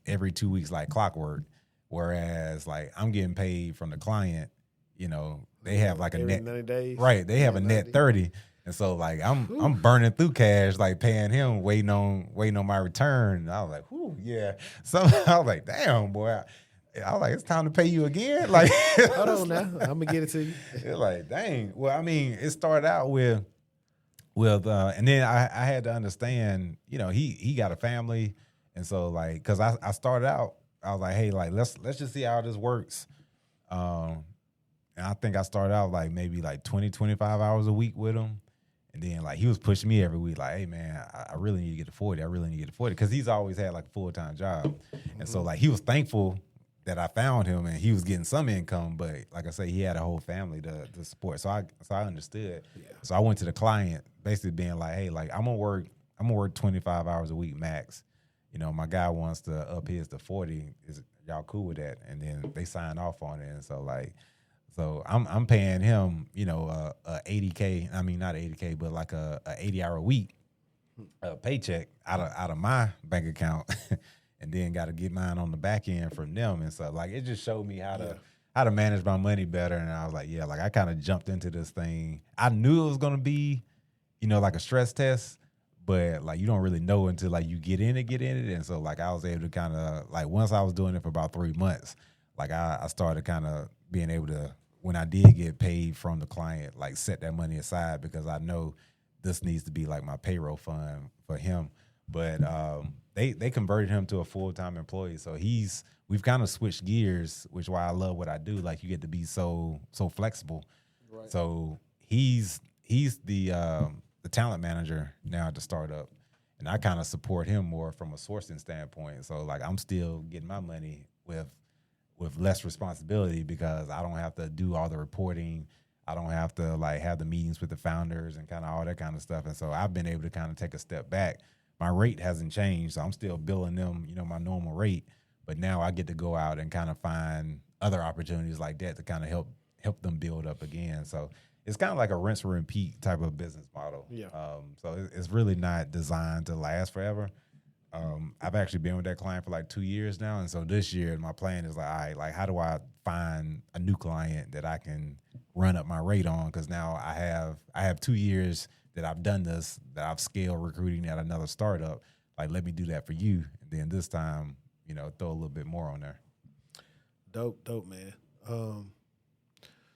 [SPEAKER 2] every 2 weeks like clockwork, whereas like I'm getting paid from the client. You know, they have like a
[SPEAKER 1] every
[SPEAKER 2] net
[SPEAKER 1] 90 days.
[SPEAKER 2] Right? They have a net 30, and so like I'm burning through cash, like paying him, waiting on my return. And I was like, whew, yeah. So I was like, damn, boy. I was like, it's time to pay you again. Like,
[SPEAKER 1] hold on now, I'm gonna get it to you.
[SPEAKER 2] It's like, dang. Well, I mean, it started out with, and then I had to understand, you know, he got a family, and so like, cause I started out, I was like, hey, like let's just see how this works. And I think I started out like maybe like 20, 25 hours a week with him. And then like he was pushing me every week, like, hey man, I really need to get to 40. I really need to get to 40. Cause he's always had like a full-time job. And so like he was thankful that I found him and he was getting some income, but like I say, he had a whole family to support. So I understood. Yeah. So I went to the client basically being like, hey, like I'm gonna work 25 hours a week max. You know, my guy wants to up his to 40. Is y'all cool with that? And then they signed off on it. And so like, I'm paying him, you know, a 80K. I mean, not 80K, but like a 80-hour week paycheck out of my bank account. And then got to get mine on the back end from them. And so like, it just showed me how to manage my money better. And I was like, yeah, like I kind of jumped into this thing. I knew it was going to be, you know, like a stress test, but like, you don't really know until like you get in it. And so like, I was able to kind of like, once I was doing it for about 3 months, like I started kind of being able to, when I did get paid from the client, like set that money aside because I know this needs to be like my payroll fund for him. But, they converted him to a full-time employee. So we've kind of switched gears, which is why I love what I do. Like you get to be so flexible. Right. So he's the talent manager now at the startup. And I kind of support him more from a sourcing standpoint. So like I'm still getting my money with less responsibility because I don't have to do all the reporting. I don't have to like have the meetings with the founders and kind of all that kind of stuff. And so I've been able to kind of take a step back. My rate hasn't changed, so I'm still billing them, you know, my normal rate. But now I get to go out and kind of find other opportunities like that to kind of help them build up again. So it's kind of like a rinse and repeat type of business model.
[SPEAKER 1] Yeah.
[SPEAKER 2] So it's really not designed to last forever. I've actually been with that client for like 2 years now, and so this year my plan is like, all right, like how do I find a new client that I can run up my rate on? Because now I have 2 years that I've done this, that I've scaled recruiting at another startup. Like, let me do that for you, and then this time, throw a little bit more on there.
[SPEAKER 1] Dope, man.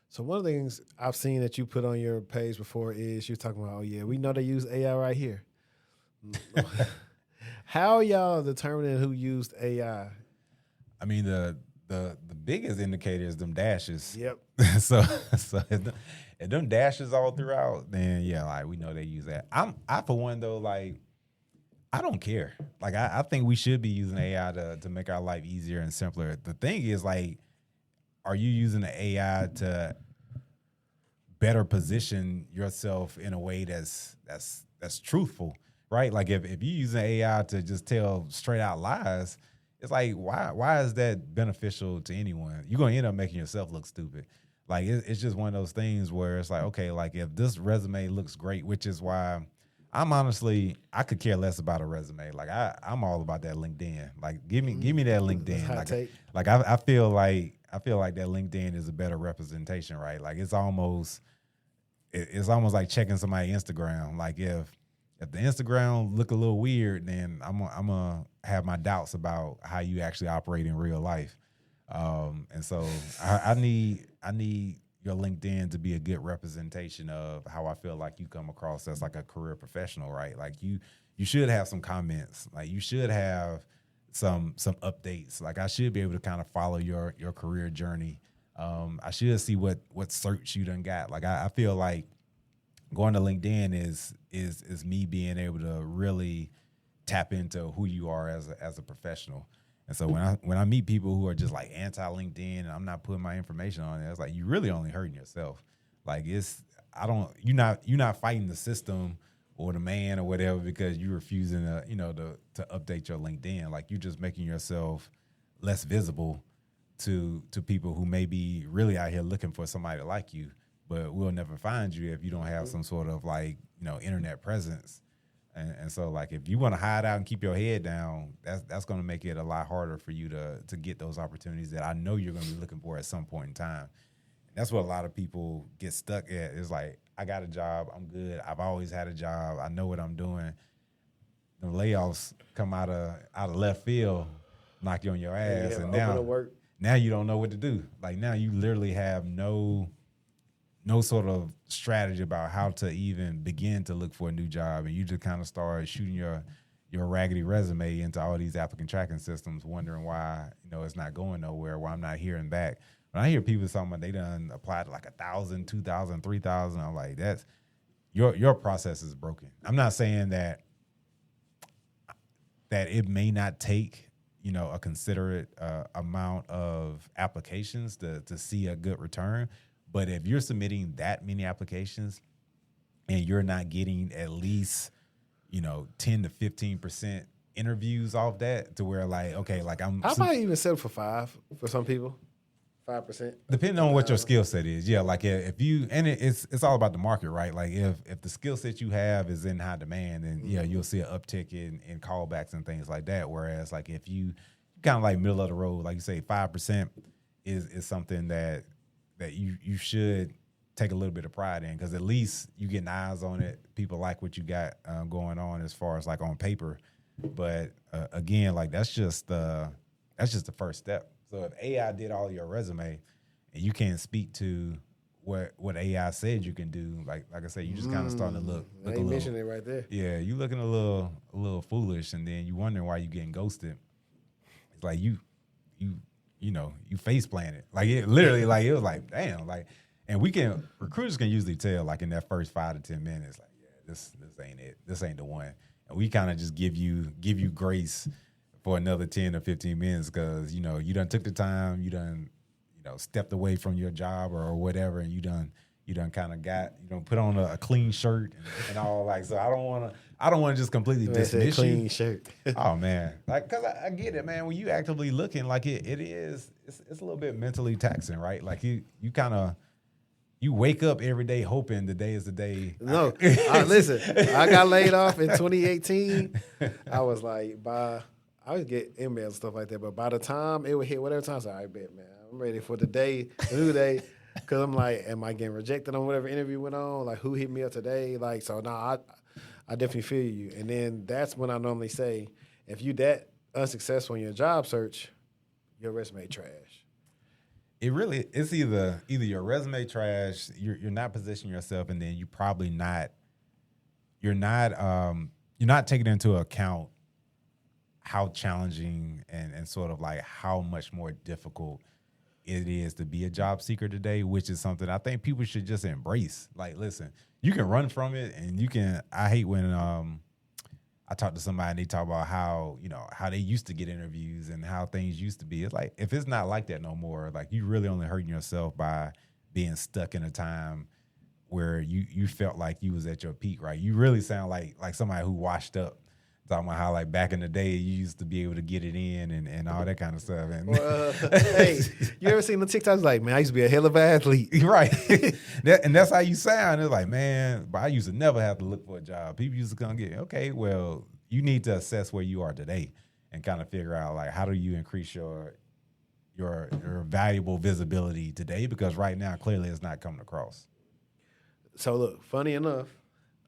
[SPEAKER 1] So one of the things I've seen that you put on your page before is you're talking about, oh yeah, we know they use AI right here. How are y'all determining who used AI?
[SPEAKER 2] I mean, the biggest indicator is them dashes.
[SPEAKER 1] Yep.
[SPEAKER 2] so if them dashes all throughout, then yeah, like we know they use that. I for one though, like I don't care. Like I think we should be using AI to make our life easier and simpler. The thing is, like, are you using the AI to better position yourself in a way that's truthful? Right? Like if you're using AI to just tell straight out lies, it's like, why is that beneficial to anyone? You're going to end up making yourself look stupid. Like it's just one of those things where it's like, okay, like if this resume looks great, which is why I could care less about a resume. Like I'm all about that LinkedIn. Like give me that LinkedIn. Like I feel like that LinkedIn is a better representation, right? Like it's almost like checking somebody's Instagram. Like if the Instagram look a little weird, then I'm gonna have my doubts about how you actually operate in real life. And so I need your LinkedIn to be a good representation of how I feel like you come across as like a career professional, right? Like you should have some comments, like you should have some updates. Like I should be able to kind of follow your career journey. I should see what search you done got. Like I feel like going to LinkedIn is me being able to really tap into who you are as a professional. And so when I meet people who are just like anti LinkedIn and I'm not putting my information on it, it's like you really only hurting yourself. Like you're not fighting the system or the man or whatever because you're refusing to update your LinkedIn. Like you're just making yourself less visible to people who may be really out here looking for somebody like you. But we'll never find you if you don't have some sort of like, internet presence. And so like if you want to hide out and keep your head down, that's going to make it a lot harder for you to get those opportunities that I know you're going to be looking for at some point in time. And that's what a lot of people get stuck at. It's like, I got a job, I'm good. I've always had a job. I know what I'm doing. The layoffs come out of left field, knock you on your ass, and now you don't know what to do. Like now you literally have no sort of strategy about how to even begin to look for a new job. And you just kind of start shooting your raggedy resume into all these applicant tracking systems, wondering why, it's not going nowhere, why I'm not hearing back. When I hear people talking about they done applied to like 1,000, 2,000, 3,000, I'm like, that's your process is broken. I'm not saying that it may not take, a considerate amount of applications to see a good return. But if you're submitting that many applications and you're not getting at least, 10 to 15% interviews off that to where like, okay, like I
[SPEAKER 1] might even settle for 5 for some people, 5%.
[SPEAKER 2] Depending on what your skill set is. Yeah. Like if you, and it's all about the market, right? Like if the skill set you have is in high demand, then yeah, you'll see an uptick in callbacks and things like that. Whereas like if you kind of like middle of the road, like you say 5% is something that you should take a little bit of pride in, because at least you getting eyes on it. People like what you got going on as far as like on paper. But again, like that's just the first step. So if AI did all your resume and you can't speak to what AI said you can do, like I said, you just kind of starting to look a little.
[SPEAKER 1] Mentioned it right there.
[SPEAKER 2] Yeah, you looking a little foolish, and then you wondering why you getting ghosted. It's like you face planted. Like it literally, like it was like, damn, like, and recruiters can usually tell like in that first 5 to 10 minutes, like, yeah, this ain't it. This ain't the one. And we kind of just give you grace for another 10 or 15 minutes because, you done took the time, you done, stepped away from your job or whatever, and you done kind of put on a clean shirt and all, like, so I don't want to just completely dismiss you.
[SPEAKER 1] Clean shirt.
[SPEAKER 2] Oh man, like, cause I get it, man. When you actively looking, like it's a little bit mentally taxing, right? Like you kind of you wake up every day hoping the day is the day.
[SPEAKER 1] No, listen, I got laid off in 2018. I was like, I would get emails and stuff like that, but by the time it would hit whatever time, I was like, I bet, man, I'm ready for the new day. Because I'm like, am I getting rejected on whatever interview went on? Like, who hit me up today? Like, so I definitely feel you. And then that's when I normally say, if you that unsuccessful in your job search, your resume trash.
[SPEAKER 2] It's either your resume trash, you're not positioning yourself, and then you're not taking into account how challenging and sort of like how much more difficult it is to be a job seeker today, which is something I think people should just embrace. Like, listen, you can run from it, and I hate when I talk to somebody and they talk about how they used to get interviews and how things used to be. It's like, if it's not like that no more, like, you really only hurting yourself by being stuck in a time where you felt like you was at your peak, right? You really sound like somebody who washed up, talking about how, like, back in the day you used to be able to get it in and all that kind of stuff. And
[SPEAKER 1] hey, you ever seen the TikToks? Like, man, I used to be a hell of an athlete.
[SPEAKER 2] Right. And that's how you sound. It's like, man, but I used to never have to look for a job. People used to come get, okay, well, you need to assess where you are today and kind of figure out, like, how do you increase your valuable visibility today? Because right now, clearly it's not coming across.
[SPEAKER 1] So look, funny enough,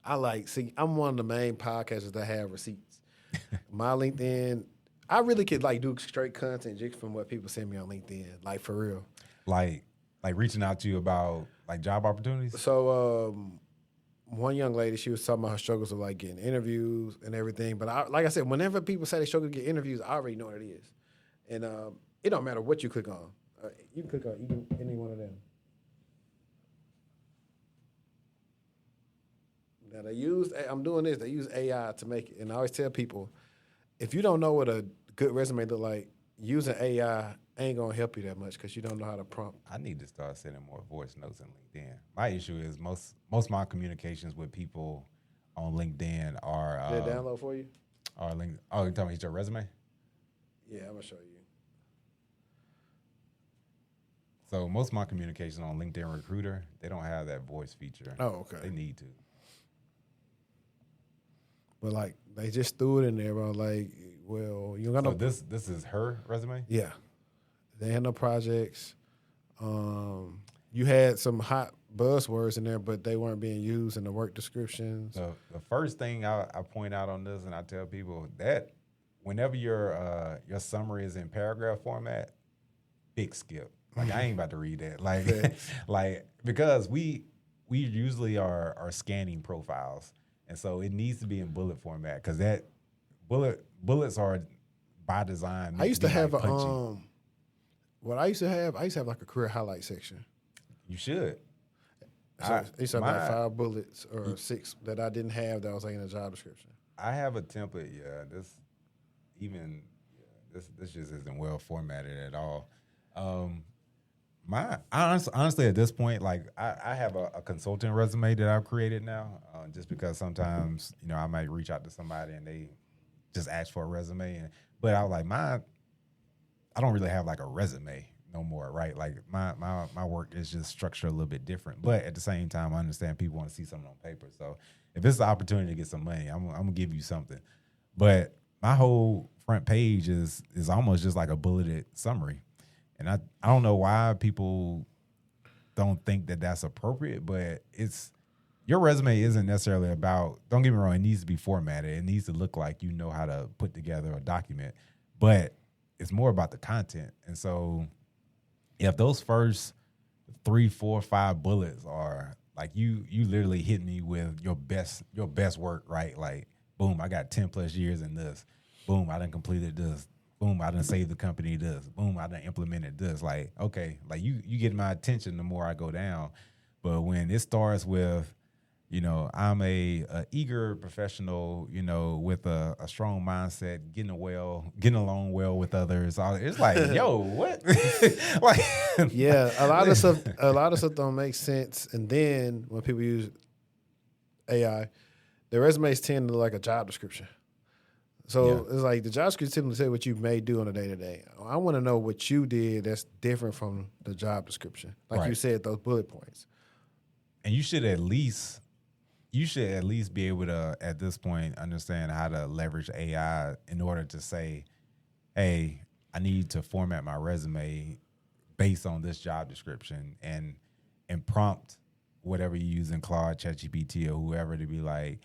[SPEAKER 1] I'm one of the main podcasters that have receipts. My LinkedIn, I really could like do straight content just from what people send me on LinkedIn, like for real.
[SPEAKER 2] Like reaching out to you about like job opportunities?
[SPEAKER 1] So one young lady, she was talking about her struggles of like getting interviews and everything. But like I said, whenever people say they struggle to get interviews, I already know what it is. And it don't matter what you click on. You can click on any one of them. Now they use AI to make it. And I always tell people, if you don't know what a good resume look like, using AI ain't gonna help you that much because you don't know how to prompt.
[SPEAKER 2] I need to start sending more voice notes on LinkedIn. My issue is most of my communications with people on LinkedIn are
[SPEAKER 1] Did they download for you?
[SPEAKER 2] You're talking about your resume?
[SPEAKER 1] Yeah, I'm gonna show you.
[SPEAKER 2] So most of my communications on LinkedIn Recruiter, they don't have that voice feature.
[SPEAKER 1] Oh, okay.
[SPEAKER 2] They need to.
[SPEAKER 1] But like they just threw it in there, bro. Like, well, you got
[SPEAKER 2] so
[SPEAKER 1] no.
[SPEAKER 2] This is her resume?
[SPEAKER 1] Yeah, they had no projects. You had some hot buzzwords in there, but they weren't being used in the work descriptions.
[SPEAKER 2] The first thing I point out on this, and I tell people that whenever your summary is in paragraph format, big skip. Like, I ain't about to read that. Like because we usually are scanning profiles. And so it needs to be in bullet format because that bullets are by design.
[SPEAKER 1] I used to have like a career highlight section.
[SPEAKER 2] You should.
[SPEAKER 1] So I used to have like 5 bullets or 6 that I didn't have that was like in the job description.
[SPEAKER 2] I have a template. Yeah, this just isn't well formatted at all. Honestly, at this point, like I have a consultant resume that I've created now, just because sometimes I might reach out to somebody and they just ask for a resume, but I was like, I don't really have like a resume no more, right? Like my work is just structured a little bit different, but at the same time, I understand people want to see something on paper. So if it's an opportunity to get some money, I'm gonna give you something. But my whole front page is almost just like a bulleted summary. And I don't know why people don't think that that's appropriate, but your resume isn't necessarily about, don't get me wrong, it needs to be formatted. It needs to look like you know how to put together a document, but it's more about the content. And so if those first 3, 4, 5 bullets are like, you literally hit me with your best work, right? Like, boom, I got 10 plus years in this. Boom, I done completed this. Boom, I done saved the company this. Boom, I done implemented this. Like, okay, like you get my attention the more I go down. But when it starts with, I'm a eager professional, with a strong mindset, getting along well with others. It's like, yo, what? Like,
[SPEAKER 1] yeah, a lot of stuff don't make sense. And then when people use AI, their resumes tend to look like a job description. So It's like the job description typically say what you may do on a day-to-day. I want to know what you did that's different from the job description. Like you said, those bullet points.
[SPEAKER 2] And you should at least be able to, at this point, understand how to leverage AI in order to say, hey, I need to format my resume based on this job description, and prompt whatever you use in Claude, ChatGPT, or whoever to be like,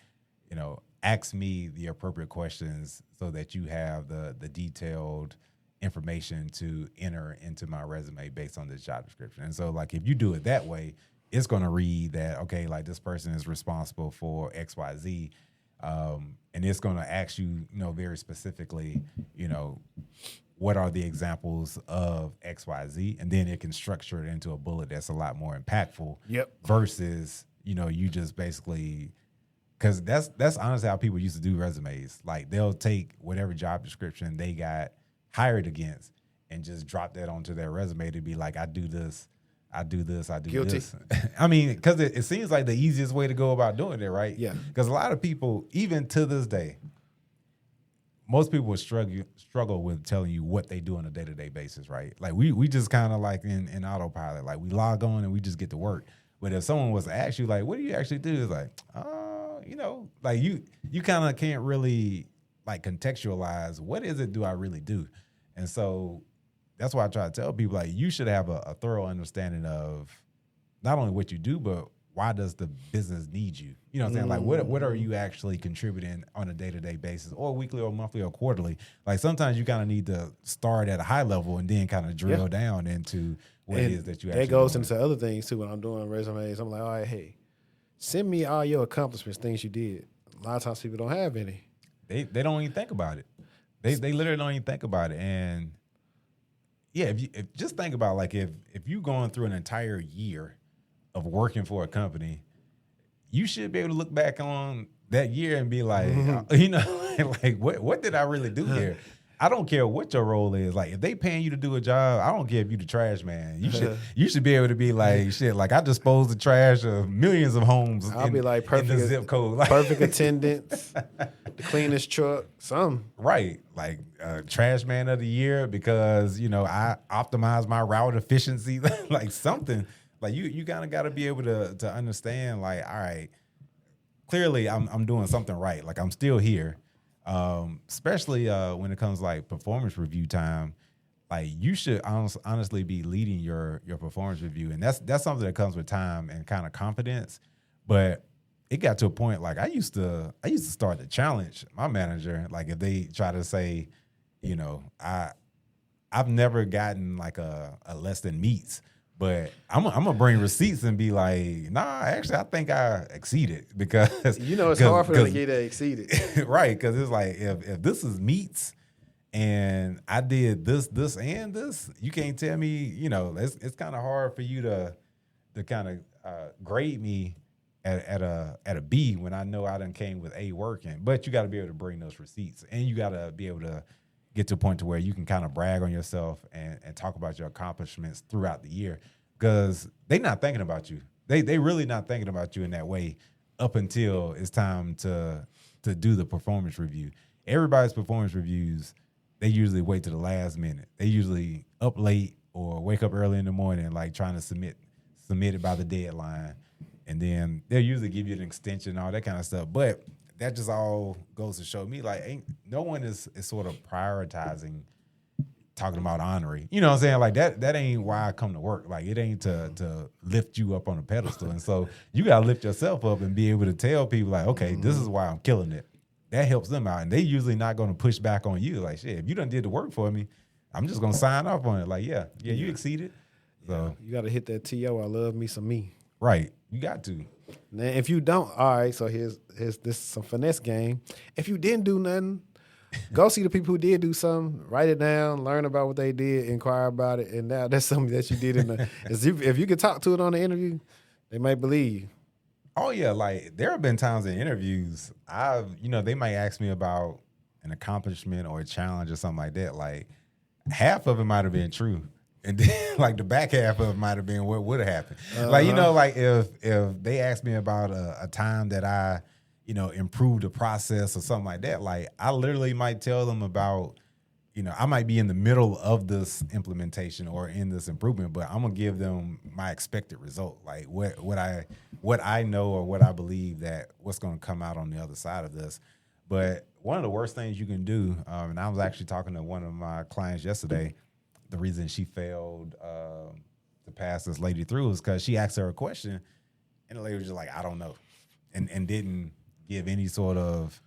[SPEAKER 2] ask me the appropriate questions so that you have the detailed information to enter into my resume based on this job description. And so, like, if you do it that way, it's going to read that, okay, like this person is responsible for X, Y, Z. And it's going to ask you, very specifically, what are the examples of X, Y, Z? And then it can structure it into a bullet that's a lot more impactful.
[SPEAKER 1] Yep.
[SPEAKER 2] Versus, you just basically, because that's honestly how people used to do resumes. Like, they'll take whatever job description they got hired against and just drop that onto their resume to be like, I do this, I do this.
[SPEAKER 1] Guilty.
[SPEAKER 2] I mean, because it seems like the easiest way to go about doing it, right?
[SPEAKER 1] Yeah.
[SPEAKER 2] Because a lot of people, even to this day, most people would struggle with telling you what they do on a day-to-day basis, right? Like, we just kind of like in autopilot. Like, we log on and we just get to work. But if someone was to ask you, like, what do you actually do? It's like, like you kind of can't really like contextualize what is it do I really do? And so that's why I try to tell people, like, you should have a thorough understanding of not only what you do, but why does the business need you? You know what I'm saying? Like, what are you actually contributing on a day-to-day basis, or weekly or monthly or quarterly? Like, sometimes you kind of need to start at a high level and then kind of drill down into what it is that you actually
[SPEAKER 1] That goes
[SPEAKER 2] doing.
[SPEAKER 1] into other things, too. When I'm doing resumes, I'm like, all right, hey, send me all your accomplishments, things you did. A lot of times people don't have any.
[SPEAKER 2] They don't even think about it. They literally don't even think about it. And yeah, if just think about, like, if you're going through an entire year of working for a company, you should be able to look back on that year and be like, like, what did I really do here? I don't care what your role is. Like, if they paying you to do a job, I don't care if you the trash man. You should be able to be like, shit, like, I dispose the trash of millions of homes.
[SPEAKER 1] I'll be like,
[SPEAKER 2] in the zip code.
[SPEAKER 1] Perfect attendance, the cleanest truck, something.
[SPEAKER 2] Right. Like, trash man of the year because, I optimize my route efficiency, like something. Like, you kind of got to be able to understand, like, all right, clearly I'm doing something right. Like, I'm still here. Especially when it comes like performance review time, like, you should honestly be leading your performance review. And that's something that comes with time and kind of confidence. But it got to a point, like, I used to start to challenge my manager. Like, if they try to say, I've never gotten like a less than meets, but I'm gonna bring receipts and be like, nah, actually, I think I exceeded, because
[SPEAKER 1] it's hard for them to get that exceeded,
[SPEAKER 2] right? Because it's like, if this is meets and I did this, and this, you can't tell me. It's kind of hard for you to kind of grade me at a B when I know I done came with A working. But you got to be able to bring those receipts, and you got to be able to get to a point to where you can kind of brag on yourself and talk about your accomplishments throughout the year, because they not thinking about you. They really not thinking about you in that way up until it's time to do the performance review. Everybody's performance reviews, they usually wait to the last minute. They usually up late or wake up early in the morning, like, trying to submit it by the deadline. And then they'll usually give you an extension, all that kind of stuff. But that just all goes to show me, like, no one is sort of prioritizing talking about honoring. You know what I'm saying? Like, that ain't why I come to work. Like, it ain't to lift you up on a pedestal. And so you got to lift yourself up and be able to tell people, like, okay, this is why I'm killing it. That helps them out. And they usually not going to push back on you. Like, shit, if you done did the work for me, I'm just going to sign off on it. Like, yeah, you exceeded. So
[SPEAKER 1] you got to hit that TO. I love me some me.
[SPEAKER 2] Right. You got to.
[SPEAKER 1] Now, if you don't, all right, so here's this some finesse game. If you didn't do nothing, go see the people who did do something, write it down, learn about what they did, inquire about it, and now that's something that you did in the if you could talk to it on the interview, they might believe you.
[SPEAKER 2] Oh yeah, like, there have been times in interviews they might ask me about an accomplishment or a challenge or something like that. Like, half of it might have been true. And then, like, the back half of it might have been what would have happened. Like, like, if they asked me about a time that I, improved the process or something like that, like, I literally might tell them about, I might be in the middle of this implementation or in this improvement, but I'm gonna give them my expected result, like what I know or what I believe that what's gonna come out on the other side of this. But one of the worst things you can do, and I was actually talking to one of my clients yesterday, the reason she failed to pass this lady through is because she asked her a question, and the lady was just like, I don't know, and didn't give any sort of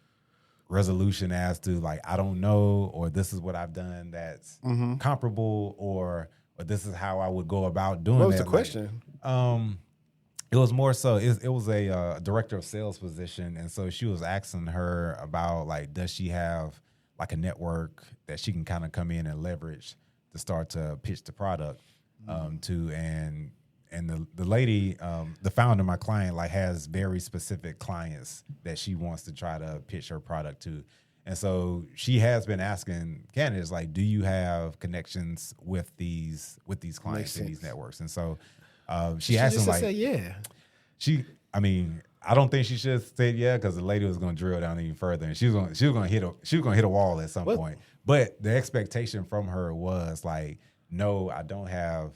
[SPEAKER 2] resolution as to like, I don't know, or this is what I've done that's comparable, or this is how I would go about doing that.
[SPEAKER 1] What was the question?
[SPEAKER 2] It was more so, it was a director of sales position. And so she was asking her about like, does she have like a network that she can kind of come in and leverage to start to pitch the product to, and the lady, the founder, my client, like has very specific clients that she wants to try to pitch her product to. And so she has been asking candidates, like, do you have connections with these clients and these networks? And so she asked them, like,
[SPEAKER 1] say yeah.
[SPEAKER 2] I don't think she should have said yeah, because the lady was going to drill down even further, and she was going to hit a wall at some point. But the expectation from her was like, no, I don't have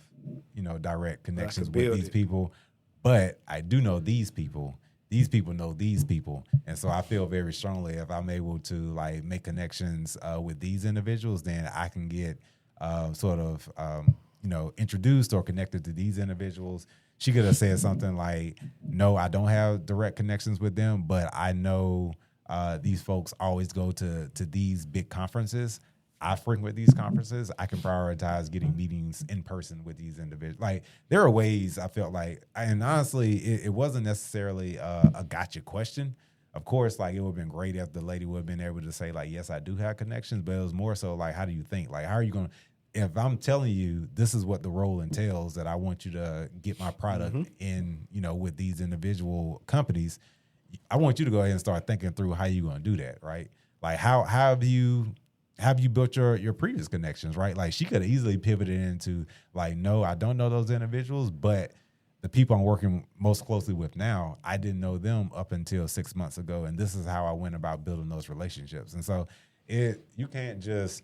[SPEAKER 2] direct connections with these people, but I do know these people. These people know these people, and so I feel very strongly if I'm able to like make connections with these individuals, then I can get introduced or connected to these individuals. She could have said something like, no, I don't have direct connections with them, but I know these folks always go to these big conferences. I frequent these conferences. I can prioritize getting meetings in person with these individuals. Like, there are ways I felt like, and honestly, it wasn't necessarily a gotcha question. Of course, like, it would have been great if the lady would have been able to say, like, yes, I do have connections, but it was more so like, how do you think? Like, how are you going to, if I'm telling you this is what the role entails, that I want you to get my product in, with these individual companies, I want you to go ahead and start thinking through how you're going to do that, right? Like, how have you built your previous connections, right? Like, she could have easily pivoted into like, no, I don't know those individuals, but the people I'm working most closely with now, I didn't know them up until 6 months ago, and this is how I went about building those relationships. And so you can't just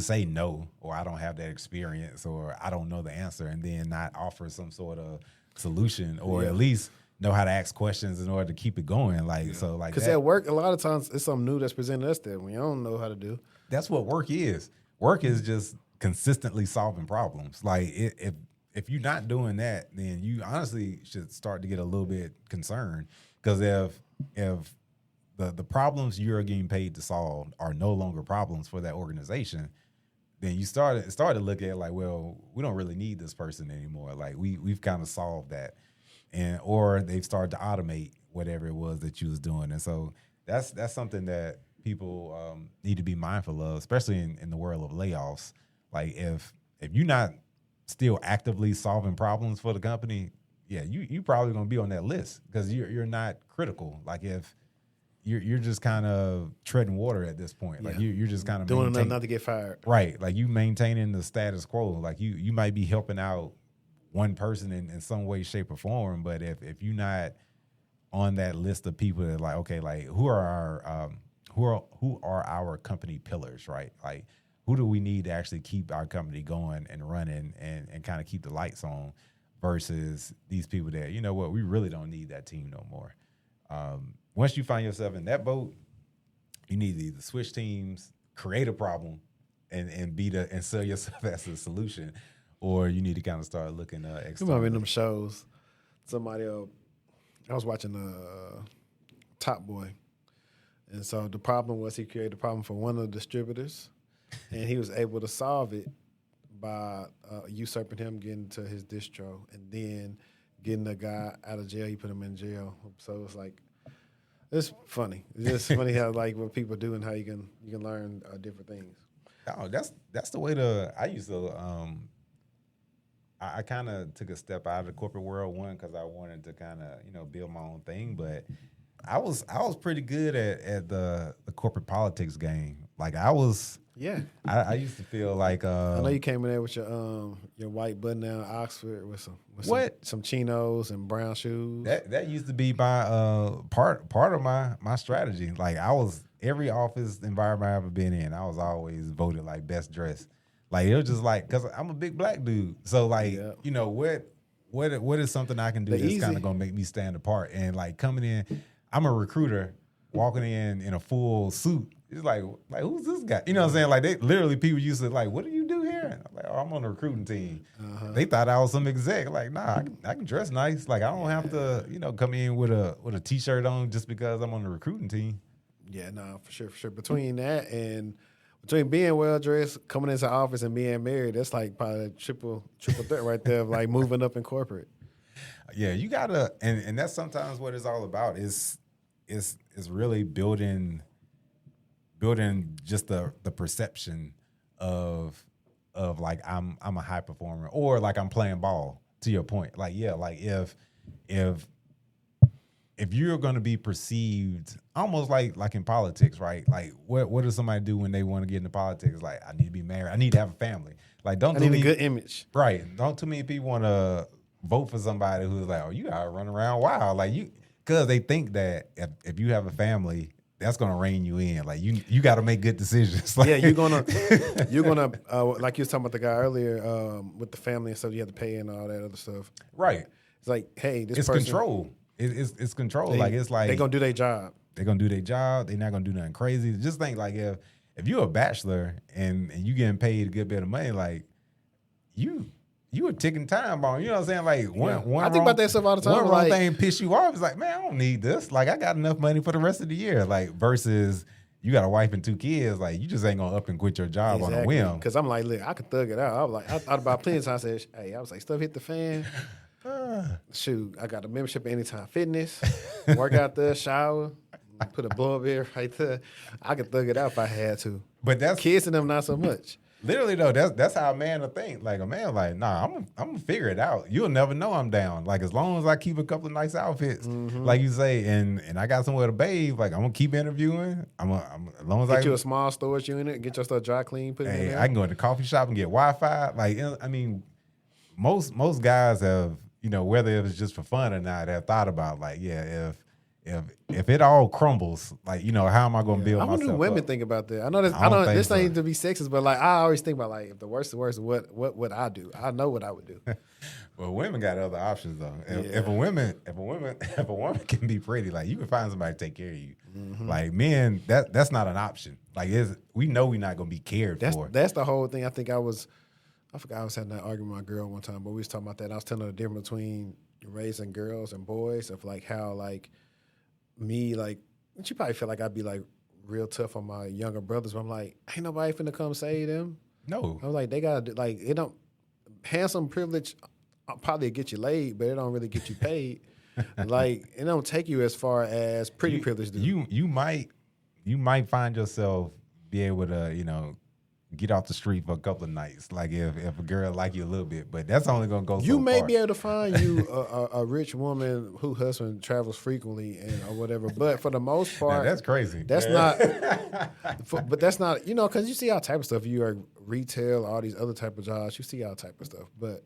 [SPEAKER 2] say no, or I don't have that experience, or I don't know the answer, and then not offer some sort of solution, or at least know how to ask questions in order to keep it going. Like, so like,
[SPEAKER 1] because at work, a lot of times it's something new that's presented us that we don't know how to do.
[SPEAKER 2] That's what work is. Work is just consistently solving problems. Like, if you're not doing that, then you honestly should start to get a little bit concerned, because if the problems you're getting paid to solve are no longer problems for that organization, then you start to look at it like, well, we don't really need this person anymore. Like, we've kind of solved that. Or they've started to automate whatever it was that you was doing. And so that's something that people need to be mindful of, especially in the world of layoffs. Like, if you're not still actively solving problems for the company, you probably gonna be on that list, because you're not critical. Like, if you're just kind of treading water at this point. Like, you're just kind of
[SPEAKER 1] doing enough not to get fired.
[SPEAKER 2] Right. Like, you maintaining the status quo. Like, you might be helping out one person in some way, shape, or form, but if you're not on that list of people that, like, okay, like, who are our company pillars, right? Like, who do we need to actually keep our company going and running and kind of keep the lights on, versus these people that, you know what, we really don't need that team no more. Once you find yourself in that boat, you need to either switch teams, create a problem, and sell yourself as a solution, or you need to kind of start looking externally.
[SPEAKER 1] You remember in them shows, I was watching Top Boy, and so the problem was he created a problem for one of the distributors, and he was able to solve it by usurping him, getting to his distro, and then getting the guy out of jail. He put him in jail. So it's like, it's funny. It's just funny how, like, what people do and how you can learn different things.
[SPEAKER 2] Oh, that's the way I used to. I kind of took a step out of the corporate world, one, because I wanted to kind of build my own thing, but I was pretty good at the corporate politics game. Like, I was
[SPEAKER 1] Yeah.
[SPEAKER 2] I used to feel like
[SPEAKER 1] I know you came in there with your white button down Oxford with some chinos and brown shoes.
[SPEAKER 2] That used to be my part of my strategy. Like I was every office environment I ever been in, I was always voted like best dressed. Like it was just like because I'm a big black dude, so like you know what is something I can do that's kind of gonna make me stand apart. And like coming in, I'm a recruiter walking in a full suit. It's like who's this guy? You know what I'm saying? Like they literally people used to like, what do you do here? I'm like, oh, I'm on the recruiting team. They thought I was some exec. Like, nah, I can dress nice. Like I don't have to, come in with a t-shirt on just because I'm on the recruiting team.
[SPEAKER 1] Yeah, no, for sure. Between that and between being well dressed, coming into the office, and being married, that's like probably a triple threat right there of like moving up in corporate.
[SPEAKER 2] Yeah, you gotta, and that's sometimes what it's all about. Is really building just the perception of like I'm a high performer or like I'm playing ball. To your point, like like if you're going to be perceived almost like in politics, right? Like what does somebody do when they want to get into politics? Like I need to be married, I need to have a family. Like I
[SPEAKER 1] need a good image,
[SPEAKER 2] right? Don't too many people want to vote for somebody who's like, oh, you gotta run around wild, like you, because they think that if you have a family, that's gonna rein you in. Like you got to make good decisions. Like,
[SPEAKER 1] yeah, you're gonna like you was talking about the guy earlier with the family and stuff. You have to pay and all that other stuff.
[SPEAKER 2] Right.
[SPEAKER 1] It's like, hey, this
[SPEAKER 2] it's
[SPEAKER 1] person,
[SPEAKER 2] control. It's control. Like it's like
[SPEAKER 1] they're gonna do their job.
[SPEAKER 2] They're gonna do their job. They're not gonna do nothing crazy. Just think like if you're a bachelor and you getting paid a good bit of money, like you a ticking time bomb. You know what I'm saying? Like one
[SPEAKER 1] I think about that stuff all the time.
[SPEAKER 2] One wrong thing piss you off. It's like, man, I don't need this. Like I got enough money for the rest of the year. Like versus you got a wife and 2 kids. Like you just ain't gonna up and quit your job on a whim.
[SPEAKER 1] Because I'm like, look, I could thug it out. I was like, I thought about plenty of times. I said, hey, I was like, stuff hit the fan. Shoot, I got a membership at Anytime Fitness. Work out there, shower, put a blow up here right there. I could thug it out if I had to.
[SPEAKER 2] But that's
[SPEAKER 1] kids and them not so much.
[SPEAKER 2] Literally though, that's how a man will think. Like a man, like, nah, I'm gonna figure it out. You'll never know I'm down. Like as long as I keep a couple of nice outfits, like you say, and I got somewhere to bathe. Like I'm gonna keep interviewing. I'm as long as
[SPEAKER 1] get you a small storage unit, get your stuff dry clean, put it in there.
[SPEAKER 2] I can go to the coffee shop and get Wi-Fi. Like I mean, most guys have, whether it was just for fun or not, have thought about like, yeah, if it all crumbles, like, how am I going to build myself up? I wonder
[SPEAKER 1] what women think about that. I know this. I don't. This ain't to be sexist, but like I always think about like if the worst is worst, what would I do? I know what I would do.
[SPEAKER 2] Well, women got other options though. If a woman can be pretty, like you can find somebody to take care of you. Like men, that's not an option. Like we know we're not going to be cared for.
[SPEAKER 1] That's the whole thing. I forgot I was having that argument with my girl one time, but we was talking about that. I was telling her the difference between raising girls and boys, of like how like me, like she probably felt like I'd be like real tough on my younger brothers, but I'm like, ain't nobody finna come save them.
[SPEAKER 2] No.
[SPEAKER 1] I was like, they gotta do, like, it don't, handsome privilege probably get you laid, but it don't really get you paid. Like it don't take you as far as pretty privilege do.
[SPEAKER 2] You might find yourself be able to, get off the street for a couple of nights, like if a girl like you a little bit, but that's only gonna go.
[SPEAKER 1] You may be able to find you a rich woman whose husband travels frequently or whatever, but for the most part,
[SPEAKER 2] now, that's crazy.
[SPEAKER 1] That's not. But that's not, because you see all type of stuff. You are retail, all these other type of jobs. You see all type of stuff, but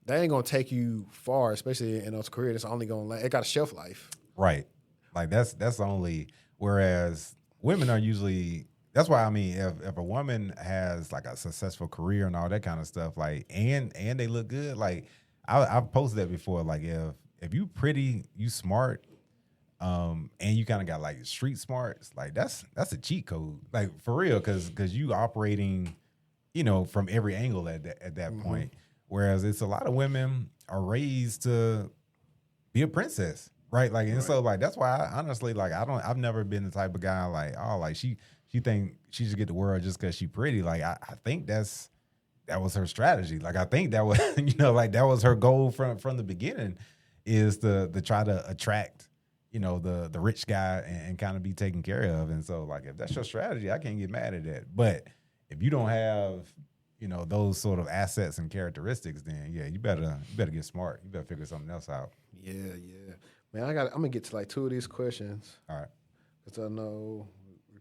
[SPEAKER 1] that ain't gonna take you far, especially in those careers. It's only gonna it got a shelf life,
[SPEAKER 2] right? Like that's only. Whereas women are usually. That's why, I mean, if a woman has like a successful career and all that kind of stuff, like and they look good, like I've posted that before. Like if you pretty, you smart, and you kind of got like street smarts, like that's a cheat code, like for real, because you operating, from every angle at that point. Whereas it's a lot of women are raised to be a princess, right? Like and so like that's why I honestly like I've never been the type of guy like like she think she should get the world just because she's pretty. Like I think that was her strategy. Like I think that was like that was her goal from the beginning, is to try to attract the rich guy and kind of be taken care of. And so like if that's your strategy, I can't get mad at that. But if you don't have those sort of assets and characteristics, then yeah, you better get smart. You better figure something else out.
[SPEAKER 1] Yeah, man. I'm gonna get to like 2 of these questions.
[SPEAKER 2] All right,
[SPEAKER 1] because I know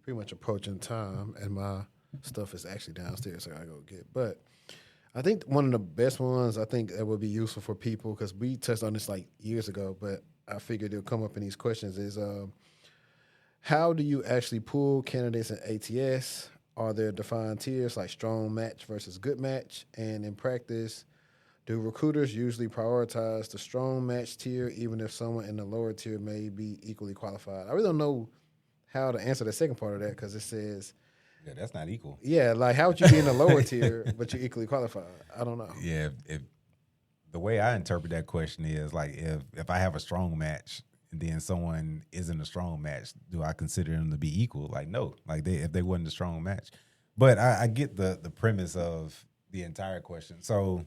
[SPEAKER 1] pretty much approaching time, and my stuff is actually downstairs, so I gotta go get. But I think one of the best ones I think that would be useful for people, because we touched on this like years ago, but I figured it'll come up in these questions, is how do you actually pull candidates in ATS? Are there defined tiers like strong match versus good match? And in practice, do recruiters usually prioritize the strong match tier even if someone in the lower tier may be equally qualified? I really don't know how to answer the second part of that, because it says,
[SPEAKER 2] Yeah, that's not equal.
[SPEAKER 1] yeah, like how would you be in the lower tier but you're equally qualified? I don't know.
[SPEAKER 2] Yeah, if the way I interpret that question is like if I have a strong match and then someone isn't a strong match, do I consider them to be equal? Like no, like if they wasn't a strong match. But I get the premise of the entire question. So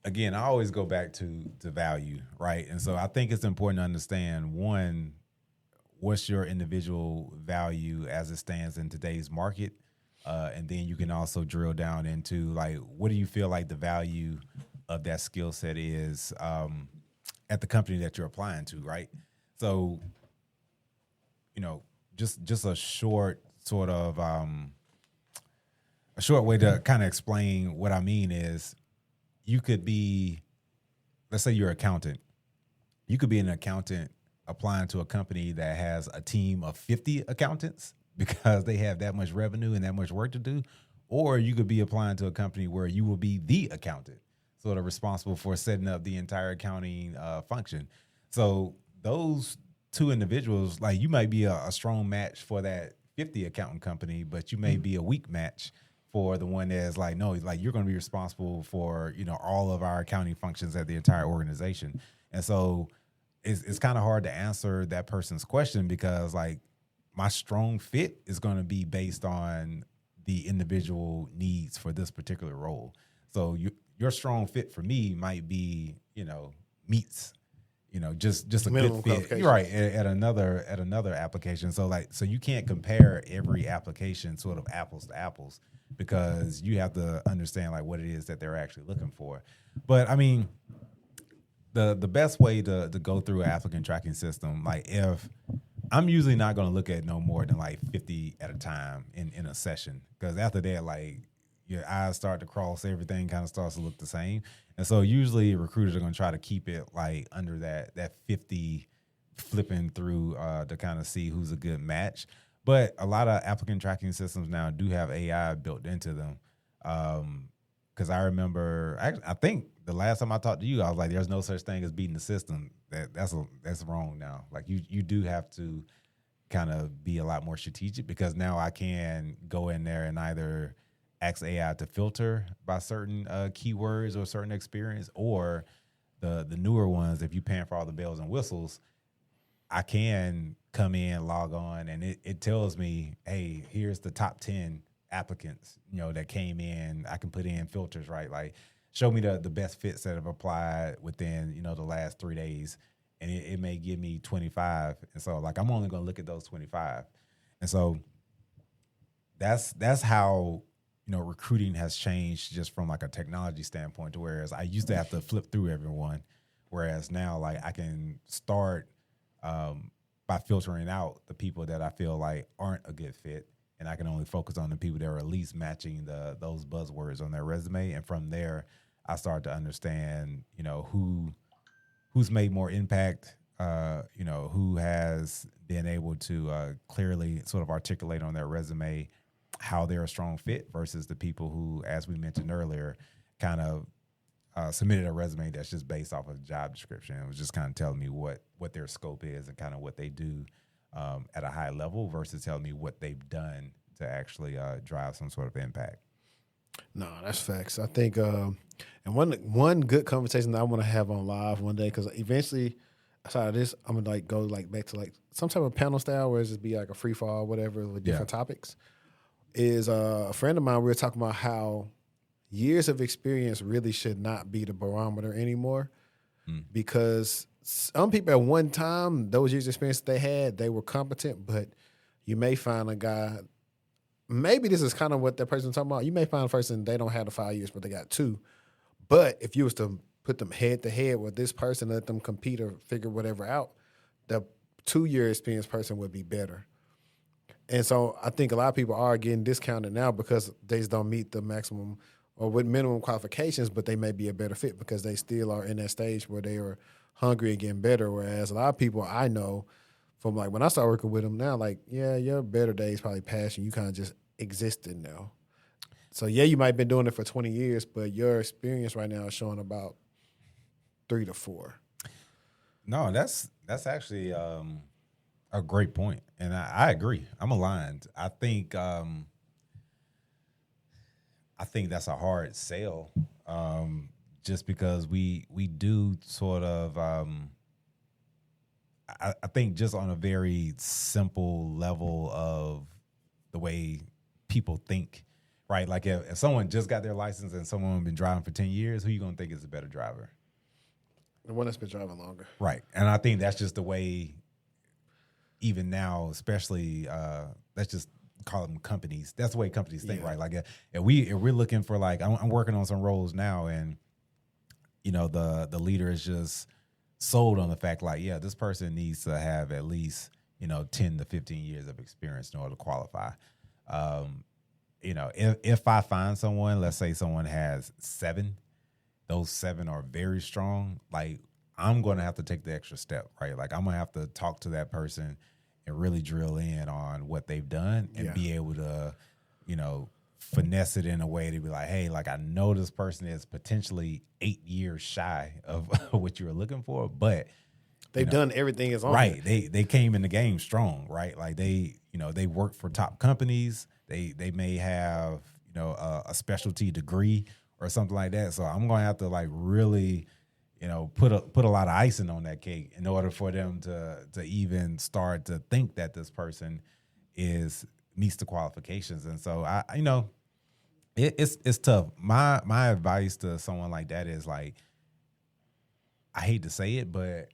[SPEAKER 2] again, I always go back to value, right? And so I think it's important to understand, one, what's your individual value as it stands in today's market, and then you can also drill down into like, what do you feel like the value of that skill set is at the company that you're applying to, right? So, just a short sort of a short way to kind of explain what I mean is, you could be, let's say you're an accountant. You could be an accountant applying to a company that has a team of 50 accountants because they have that much revenue and that much work to do. Or you could be applying to a company where you will be the accountant, sort of responsible for setting up the entire accounting function. So those two individuals, like you might be a strong match for that 50 accountant company, but you may be a weak match for the one that's like, no, like you're going to be responsible for, all of our accounting functions at the entire organization. And so it's kind of hard to answer that person's question, because like my strong fit is going to be based on the individual needs for this particular role. So your strong fit for me might be, meets, just a
[SPEAKER 1] Minimum
[SPEAKER 2] good fit, right? At another application. So you can't compare every application sort of apples to apples, because you have to understand like what it is that they're actually looking for. But I mean, the best way to go through an applicant tracking system, like if I'm usually not going to look at no more than like 50 at a time in a session, because after that, like your eyes start to cross, everything kind of starts to look the same. And so usually recruiters are going to try to keep it like under that 50, flipping through to kind of see who's a good match. But a lot of applicant tracking systems now do have AI built into them. Because I remember, I think the last time I talked to you, I was like, there's no such thing as beating the system. That's wrong now. Like you do have to kind of be a lot more strategic, because now I can go in there and either ask AI to filter by certain keywords or certain experience, or the newer ones, if you're paying for all the bells and whistles, I can come in, log on, and it tells me, hey, here's the top 10 applicants, that came in. I can put in filters, right? Like show me the best fits that have applied within, the last 3 days. And it may give me 25. And so like, I'm only going to look at those 25. And so that's how, recruiting has changed just from like a technology standpoint, to whereas I used to have to flip through everyone. Whereas now, like I can start by filtering out the people that I feel like aren't a good fit. And I can only focus on the people that are at least matching those buzzwords on their resume. And from there, I start to understand, who's made more impact, who has been able to clearly sort of articulate on their resume how they're a strong fit, versus the people who, as we mentioned earlier, kind of submitted a resume that's just based off of a job description. It was just kind of telling me what their scope is and kind of what they do at a high level, versus telling me what they've done to actually drive some sort of impact.
[SPEAKER 1] No, that's facts. I think, and one good conversation that I want to have on live one day, because eventually, outside of this, I'm gonna like go like back to like some type of panel style where it's just be like a free fall, whatever, with different topics. Is a friend of mine, we were talking about how years of experience really should not be the barometer anymore, because some people at one time, those years of experience they had, they were competent, but you may find a guy, maybe this is kind of what that person's talking about. You may find a person, they don't have the 5 years, but they got 2. But if you was to put them head to head with this person, let them compete or figure whatever out, the 2-year experienced person would be better. And so I think a lot of people are getting discounted now because they just don't meet the maximum or with minimum qualifications, but they may be a better fit because they still are in that stage where they are hungry and getting better. Whereas a lot of people I know from like when I started working with them now, like, yeah, your better days probably past and you kind of just existing now. So yeah, you might have been doing it for 20 years, but your experience right now is showing about 3 to 4.
[SPEAKER 2] No, that's actually a great point, and I agree. I'm aligned. I think that's a hard sell, just because we do sort of. I think just on a very simple level of the way people think, right? Like if someone just got their license and someone been driving for 10 years, who you gonna think is a better driver?
[SPEAKER 1] The one that's been driving longer.
[SPEAKER 2] Right. And I think that's just the way, even now, especially, let's just call them companies. That's the way companies think, right? Like if we're looking for like, I'm working on some roles now and, you know, the leader is just sold on the fact like, yeah, this person needs to have at least, you know, 10 to 15 years of experience in order to qualify. You know, if I find someone, let's say someone has 7, those 7 are very strong, like I'm going to have to take the extra step, right? Like I'm going to have to talk to that person and really drill in on what they've done and be able to, you know, finesse it in a way to be like, hey, like I know this person is potentially 8 years shy of what you were looking for, but
[SPEAKER 1] they've done everything is on
[SPEAKER 2] right. They came in the game strong, right? Like they, you know, they work for top companies. They may have, you know, a specialty degree or something like that. So I'm going to have to like really, you know, put a lot of icing on that cake in order for them to even start to think that this person meets the qualifications. And so I you know, it's tough. My advice to someone like that is like, I hate to say it, but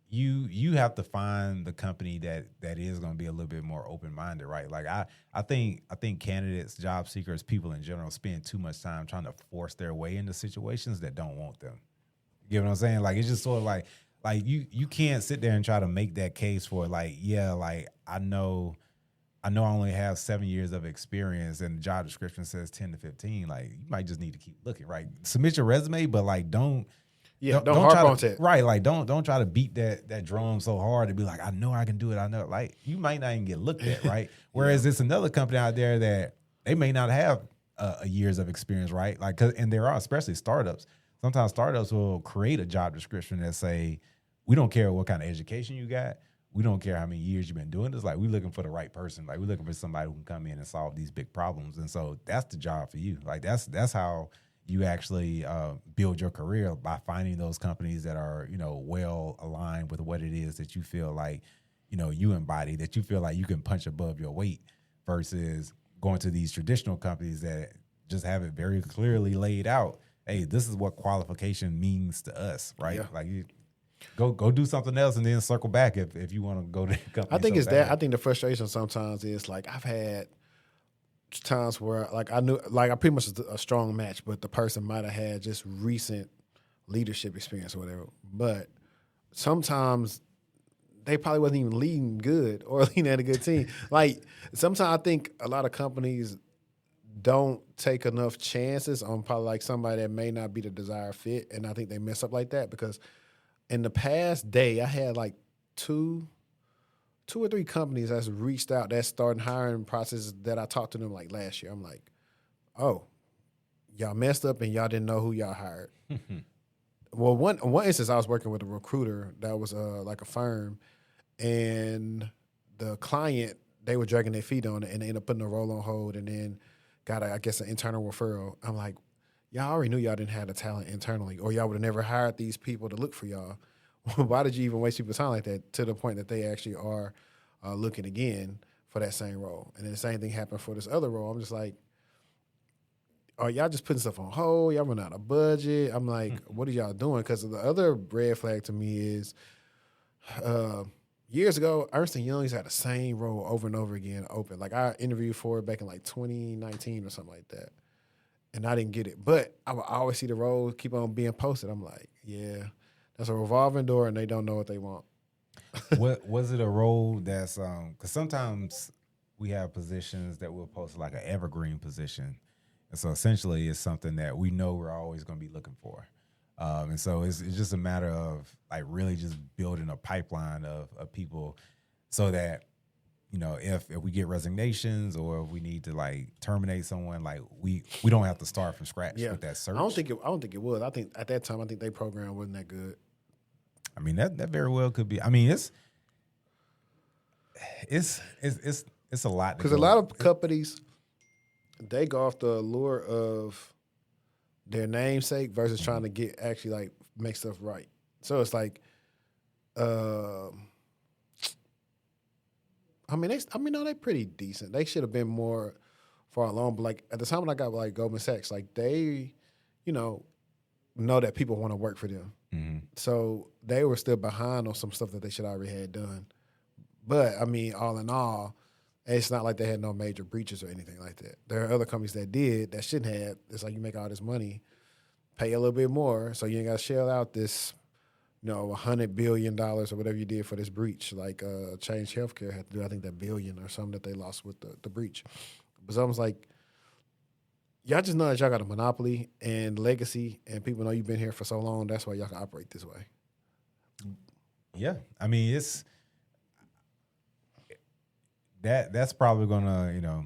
[SPEAKER 2] you have to find the company that is going to be a little bit more open-minded, right? Like I think candidates, job seekers, people in general spend too much time trying to force their way into situations that don't want them. You know what I'm saying? Like it's just sort of like you can't sit there and try to make that case for like, yeah, like I know I only have 7 years of experience and the job description says 10 to 15. Like you might just need to keep looking, right? Submit your resume, but like don't
[SPEAKER 1] harp on it.
[SPEAKER 2] Right, like don't try to beat that drum so hard to be like, I know I can do it. I know, like you might not even get looked at, right? Whereas it's another company out there that they may not have a years of experience, right? Like, and there are especially startups. Sometimes startups will create a job description that say, we don't care what kind of education you got. We don't care how many years you've been doing this. Like, we're looking for the right person. Like, we're looking for somebody who can come in and solve these big problems. And so that's the job for you. Like, that's how you actually build your career, by finding those companies that are, you know, well aligned with what it is that you feel like, you know, you embody, that you feel like you can punch above your weight, versus going to these traditional companies that just have it very clearly laid out. Hey, this is what qualification means to us, right? Yeah. Like you go do something else and then circle back if you want to go to the company.
[SPEAKER 1] I think it's that. I think the frustration sometimes is like I've had times where like I knew like I pretty much was a strong match, but the person might have had just recent leadership experience or whatever. But sometimes they probably wasn't even leading good or leading at a good team. Like sometimes I think a lot of companies don't take enough chances on probably like somebody that may not be the desired fit, and I think they mess up like that because in the past day I had like two or three companies that's reached out that started hiring processes that I talked to them like last year. I'm like, oh, y'all messed up and y'all didn't know who y'all hired. Well, one instance I was working with a recruiter that was like a firm, and the client, they were dragging their feet on it and they ended up putting the role on hold and then got, I guess, an internal referral. I'm like, y'all already knew y'all didn't have the talent internally, or y'all would have never hired these people to look for y'all. Why did you even waste people's time like that, to the point that they actually are looking again for that same role? And then the same thing happened for this other role. I'm just like, are y'all just putting stuff on hold? Y'all run out of budget? I'm like, what are y'all doing? Because the other red flag to me is years ago, Ernst & Young's had the same role over and over again open. Like I interviewed for it back in like 2019 or something like that. And I didn't get it. But I would always see the roles keep on being posted. I'm like, yeah, that's a revolving door and they don't know what they want.
[SPEAKER 2] What was it, a role that's because sometimes we have positions that we'll post like an evergreen position. And so essentially it's something that we know we're always going to be looking for. And so it's just a matter of like really just building a pipeline of people so that, you know, if we get resignations or if we need to like terminate someone, like we don't have to start from scratch with that search.
[SPEAKER 1] I don't think it was. I think at that time, I think their program wasn't that good.
[SPEAKER 2] I mean, that very well could be. I mean, it's a lot
[SPEAKER 1] because a lot of companies they go off the allure of their namesake versus trying to get actually like make stuff right. So it's like, I mean, no, they're pretty decent. They should have been more far along. But like at the time when I got like Goldman Sachs, like they, you know that people want to work for them.
[SPEAKER 2] Mm-hmm.
[SPEAKER 1] So they were still behind on some stuff that they should already had done. But I mean, all in all, it's not like they had no major breaches or anything like that. There are other companies that did that shouldn't have. It's like you make all this money, pay a little bit more, so you ain't got to shell out this, $100 billion or whatever you did for this breach. Like Change Healthcare had to do, I think, that billion or something that they lost with the breach. But it's almost like y'all just know that y'all got a monopoly and legacy, and people know you've been here for so long. That's why y'all can operate this way.
[SPEAKER 2] Yeah, I mean that's probably gonna,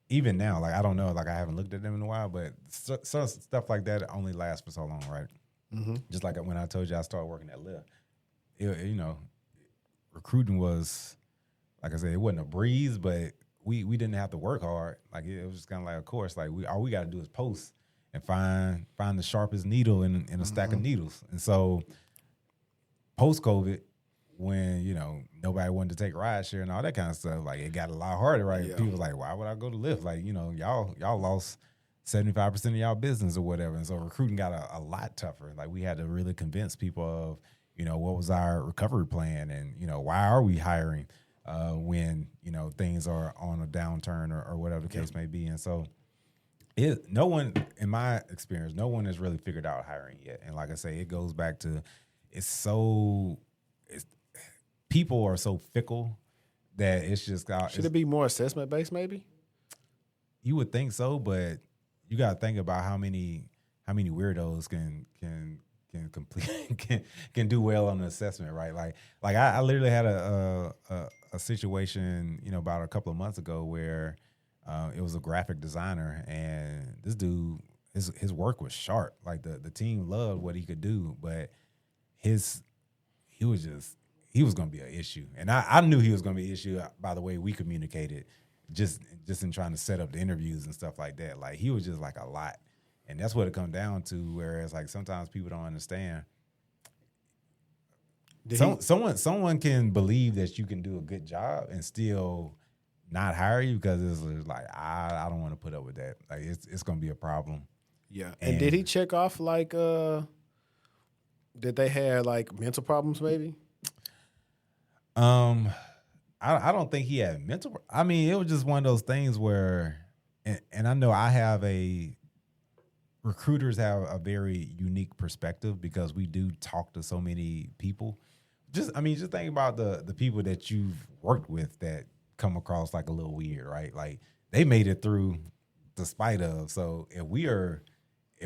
[SPEAKER 2] even now, like I don't know, like I haven't looked at them in a while, but some stuff like that only lasts for so long, right?
[SPEAKER 1] Mm-hmm.
[SPEAKER 2] Just like when I told you I started working at Lyft, recruiting was, like I said, it wasn't a breeze, but we didn't have to work hard. Like it was just kind of like, of course, like all we got to do is post and find the sharpest needle in a stack of needles. And so post COVID, when nobody wanted to take rideshare and all that kind of stuff, like it got a lot harder, right? Yeah. People was like, why would I go to Lyft? Like y'all lost 75% of y'all business or whatever. And so recruiting got a lot tougher. Like we had to really convince people of what was our recovery plan and why are we hiring when things are on a downturn or whatever the case may be. And so no one, in my experience, no one has really figured out hiring yet. And like I say, it goes back to people are so fickle that it's just
[SPEAKER 1] should it be more assessment based? Maybe
[SPEAKER 2] you would think so, but you got to think about how many weirdos can complete can do well on the assessment, right? Like I literally had a situation about a couple of months ago where it was a graphic designer, and this dude his work was sharp. Like the team loved what he could do, but he was going to be an issue. And I knew he was going to be an issue by the way we communicated, just in trying to set up the interviews and stuff like that. Like he was just like a lot. And that's what it comes down to, whereas like sometimes people don't understand. Someone can believe that you can do a good job and still not hire you because it's like, I don't want to put up with that. Like it's going to be a problem.
[SPEAKER 1] Yeah. And did he check off like, did they have like mental problems maybe?
[SPEAKER 2] I don't think he had mental. I mean, it was just one of those things where, and I know recruiters have a very unique perspective because we do talk to so many people. Just think about the people that you've worked with that come across like a little weird, right? Like they made it through despite of. So if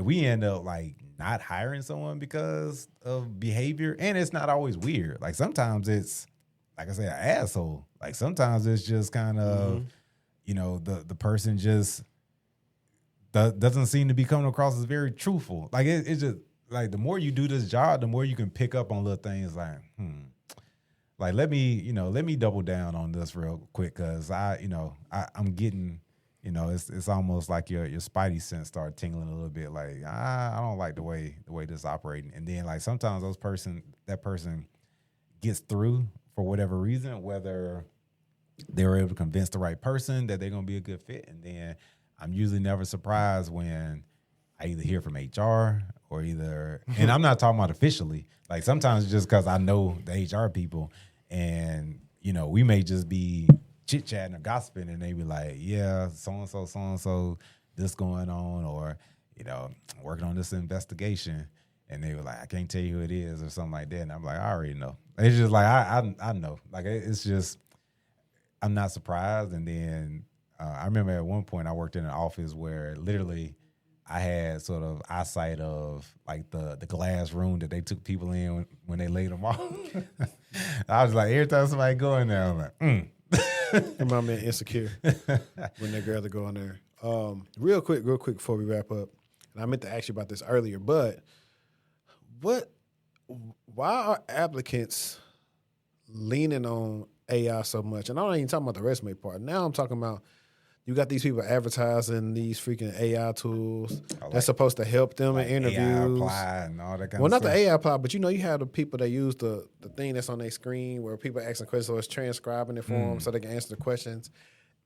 [SPEAKER 2] we end up like not hiring someone because of behavior, and it's not always weird. Like sometimes it's, like I said, an asshole. Like sometimes it's just kind of, the person just doesn't seem to be coming across as very truthful. Like it's just like the more you do this job, the more you can pick up on little things like, like let me double down on this real quick because I'm getting, it's almost like your spidey sense start tingling a little bit. Like I don't like the way this is operating, and then like sometimes that person gets through for whatever reason, whether they were able to convince the right person that they're going to be a good fit. And then I'm usually never surprised when I either hear from HR or and I'm not talking about officially, like sometimes it's just because I know the HR people and, we may just be chit-chatting or gossiping and they be like, yeah, so-and-so, this going on, or, working on this investigation. And they were like, I can't tell you who it is or something like that. And I'm like, I already know. It's just like, I know. Like, it's just, I'm not surprised. And then I remember at one point I worked in an office where literally I had sort of eyesight of like the glass room that they took people in when they laid them off. I was like, every time somebody go in there, I'm like,
[SPEAKER 1] Remind me of Insecure when that girl to go in there. Real quick before we wrap up, and I meant to ask you about this earlier, but why are applicants leaning on AI so much? And I'm not even talking about the resume part. Now I'm talking about you got these people advertising these freaking AI tools that's supposed to help them
[SPEAKER 2] like
[SPEAKER 1] in interviews.
[SPEAKER 2] AI apply and all that kind
[SPEAKER 1] Well,
[SPEAKER 2] of
[SPEAKER 1] not
[SPEAKER 2] stuff.
[SPEAKER 1] the AI apply, but you have the people that use the thing that's on their screen where people are asking questions, so it's transcribing it for them so they can answer the questions.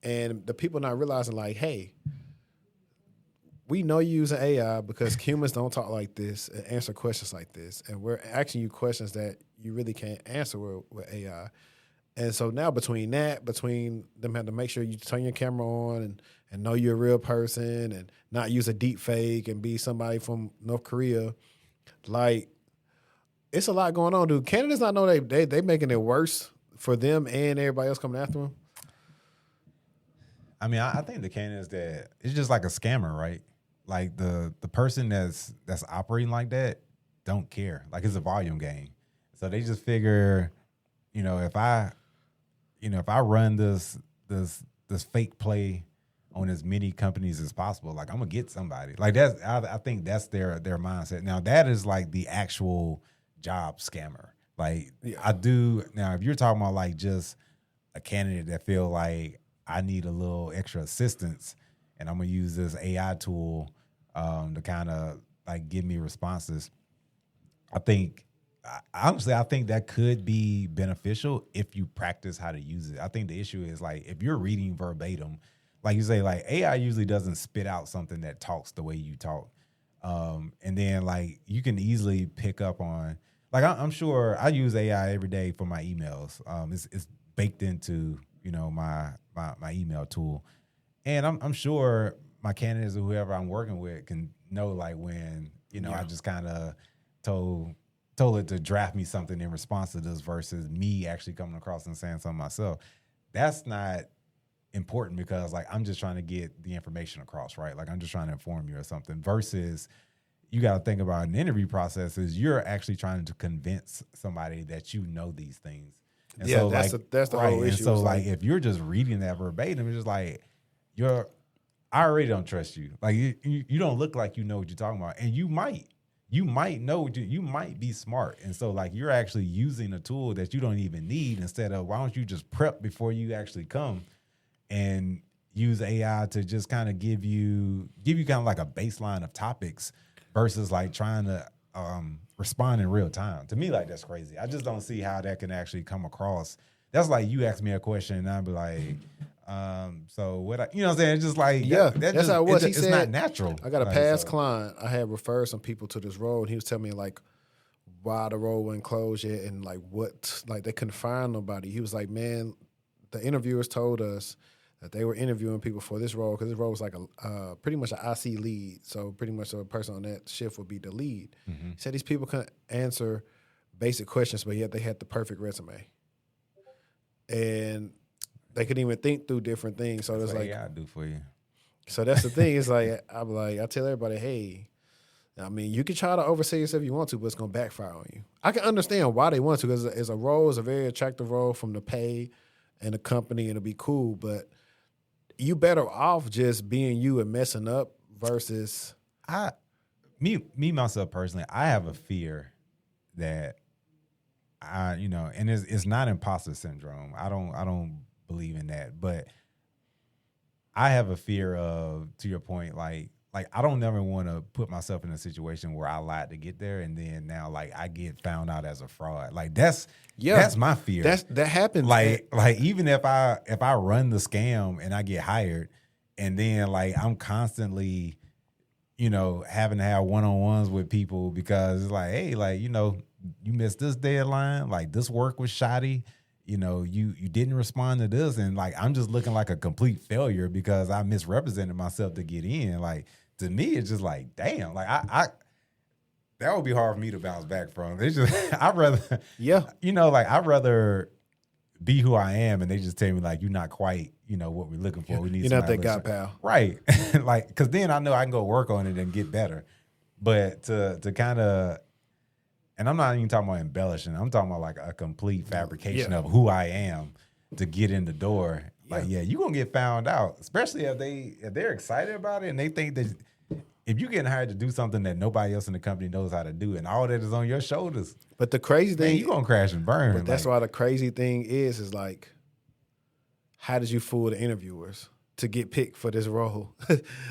[SPEAKER 1] And the people not realizing, like, hey, we know you're using AI because humans don't talk like this and answer questions like this. And we're asking you questions that you really can't answer with AI. And so now between them having to make sure you turn your camera on and know you're a real person and not use a deep fake and be somebody from North Korea, like, it's a lot going on, dude. Candidates not know they making it worse for them and everybody else coming after them.
[SPEAKER 2] I mean, I think the candidates that it's just like a scammer, right? Like the person that's operating like that don't care. Like it's a volume game. So they just figure, if I run this fake play on as many companies as possible, like I'm gonna get somebody. Like I think that's their mindset. Now that is like the actual job scammer. Like I do now. If you're talking about like just a candidate that feel like I need a little extra assistance, and I'm gonna use this AI tool to kind of like give me responses. Honestly, I think that could be beneficial if you practice how to use it. I think the issue is like if you're reading verbatim, like you say, like AI usually doesn't spit out something that talks the way you talk, and then like you can easily pick up on. Like I'm sure I use AI every day for my emails. It's baked into my email tool, and I'm sure my candidates or whoever I'm working with can know like when I just kind of told it to draft me something in response to this versus me actually coming across and saying something myself. That's not important because like I'm just trying to get the information across, right? Like I'm just trying to inform you or something versus you got to think about an interview process is you're actually trying to convince somebody that you know these things. And
[SPEAKER 1] yeah,
[SPEAKER 2] so,
[SPEAKER 1] that's the whole issue.
[SPEAKER 2] And so like if you're just reading that verbatim, it's just like I already don't trust you. Like you don't look like you know what you're talking about, and you might know you might be smart, and so like you're actually using a tool that you don't even need instead of why don't you just prep before you actually come and use AI to just kind of give you kind of like a baseline of topics versus like trying to respond in real time. To me, like that's crazy. I just don't see how that can actually come across. That's like you ask me a question and I'd be like, so what you know what I'm saying? It's just like that's
[SPEAKER 1] how it was. He
[SPEAKER 2] it's
[SPEAKER 1] said,
[SPEAKER 2] not natural.
[SPEAKER 1] I got a
[SPEAKER 2] like,
[SPEAKER 1] past client. I had referred some people to this role, and he was telling me like why the role wasn't closed yet, and like what like they couldn't find nobody. He was like, man, the interviewers told us that they were interviewing people for this role because this role was like a pretty much an IC lead. So pretty much a person on that shift would be the lead. Mm-hmm. He said these people couldn't answer basic questions, but yet they had the perfect resume, and they couldn't even think through different things. So it's like,
[SPEAKER 2] yeah, I do for you. So
[SPEAKER 1] that's the thing. It's like I tell everybody, hey, I mean, you can try to oversell yourself if you want to, but it's gonna backfire on you. I can understand why they want to because it's a role, it's a very attractive role from the pay and the company, and it'll be cool. But you better off just being you and messing up versus
[SPEAKER 2] me myself personally. I have a fear that and it's not imposter syndrome. I don't believe in that, but I have a fear of, to your point, like I don't never want to put myself in a situation where I lied to get there, and then now like I get found out as a fraud. Like that's my fear.
[SPEAKER 1] That happens.
[SPEAKER 2] Like even if I run the scam and I get hired, and then like I'm constantly, having to have one-on-ones with people because it's like, hey, like you missed this deadline, like this work was shoddy. You didn't respond to this, and like I'm just looking like a complete failure because I misrepresented myself to get in. Like to me, it's just like, damn, like I that would be hard for me to bounce back from. It's just I'd rather, I'd rather be who I am, and they just tell me like, you're not quite, what we're looking for. We need
[SPEAKER 1] You're not
[SPEAKER 2] somebody
[SPEAKER 1] that guy, pal.
[SPEAKER 2] right? Like, because then I know I can go work on it and get better. But to kind of, and I'm not even talking about embellishing. I'm talking about like a complete fabrication of who I am to get in the door. Like, you're gonna get found out, especially if they're excited about it and they think that if you're getting hired to do something that nobody else in the company knows how to do, and all that is on your shoulders.
[SPEAKER 1] But the crazy thing,
[SPEAKER 2] you're gonna crash and burn.
[SPEAKER 1] But that's why the crazy thing is like, how did you fool the interviewers to get picked for this role?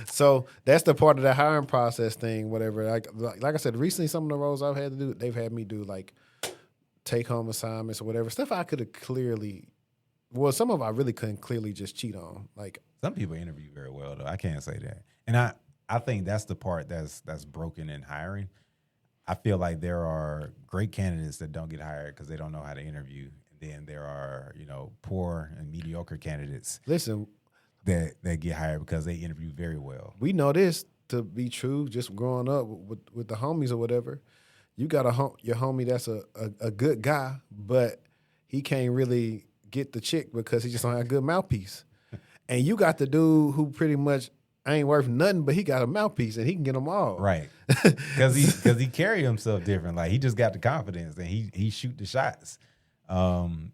[SPEAKER 1] So that's the part of the hiring process thing, whatever. Like I said, recently some of the roles I've had to do, they've had me do like take home assignments or whatever stuff I could have clearly. Well, some of I really couldn't clearly just cheat on. Like
[SPEAKER 2] some people interview very well though. I can't say that, and I think that's the part that's broken in hiring. I feel like there are great candidates that don't get hired because they don't know how to interview. And then there are, poor and mediocre candidates.
[SPEAKER 1] Listen,
[SPEAKER 2] that get hired because they interview very well.
[SPEAKER 1] We know this to be true. Just growing up with the homies or whatever, you got your homie that's a good guy, but he can't really get the chick because he just don't have a good mouthpiece. And you got the dude who pretty much ain't worth nothing, but he got a mouthpiece and he can get them all.
[SPEAKER 2] Right. Because he carry himself different. Like he just got the confidence and he shoot the shots. And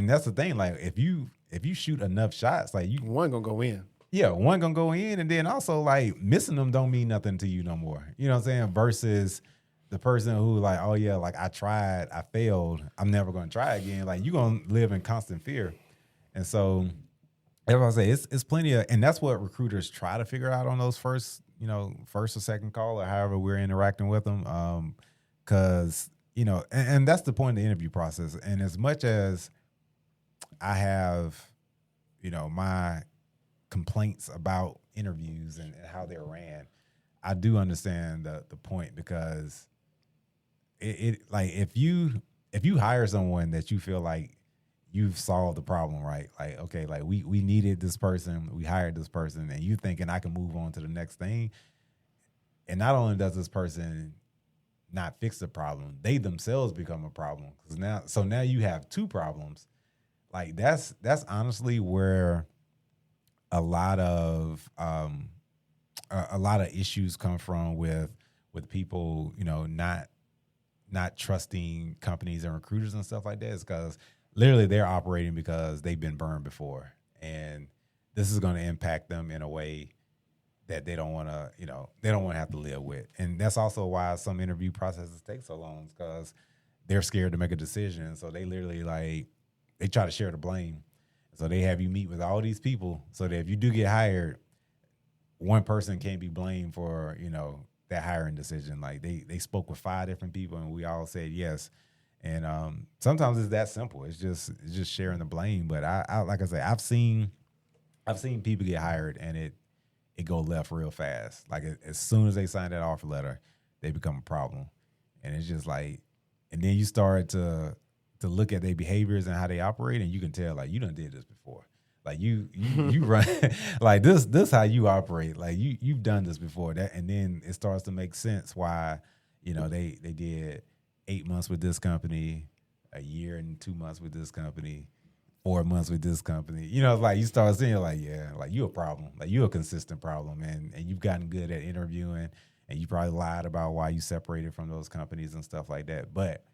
[SPEAKER 2] that's the thing. Like if you shoot enough shots, like
[SPEAKER 1] one gonna go in.
[SPEAKER 2] Yeah, one gonna go in, and then also like missing them don't mean nothing to you no more. You know what I'm saying? Versus the person who like, oh yeah, like I tried, I failed, I'm never gonna try again. Like you gonna live in constant fear. And so everybody say it's plenty of, and that's what recruiters try to figure out on those first or second call or however we're interacting with them. Cause and that's the point of the interview process. And as much as I have, my complaints about interviews and how they're ran, I do understand the point because it like if you hire someone that you feel like you've solved the problem, right? Like, okay, like we needed this person, we hired this person, and you thinking I can move on to the next thing. And not only does this person not fix the problem, they themselves become a problem. So now you have two problems. Like that's honestly where a lot of issues come from with people, not trusting companies and recruiters and stuff like that. Is because literally they're operating because they've been burned before, and this is going to impact them in a way that they don't want to, they don't want to have to live with. And that's also why some interview processes take so long, because they're scared to make a decision. So they literally they try to share the blame. So they have you meet with all these people so that if you do get hired, one person can't be blamed for, that hiring decision. Like they spoke with 5 different people and we all said yes. And sometimes it's that simple. It's just sharing the blame. But I like I say, I've seen people get hired and it go left real fast. Like as soon as they sign that offer letter, they become a problem. And it's just like, and then you start to look at their behaviors and how they operate, and you can tell like you done did this before. Like you run like this how you operate. Like you've done this before. That, and then it starts to make sense why they did 8 months with this company, a year and 2 months with this company, 4 months with this company. Like you start seeing like, yeah, like you a problem. Like you a consistent problem, and you've gotten good at interviewing, and you probably lied about why you separated from those companies and stuff like that. But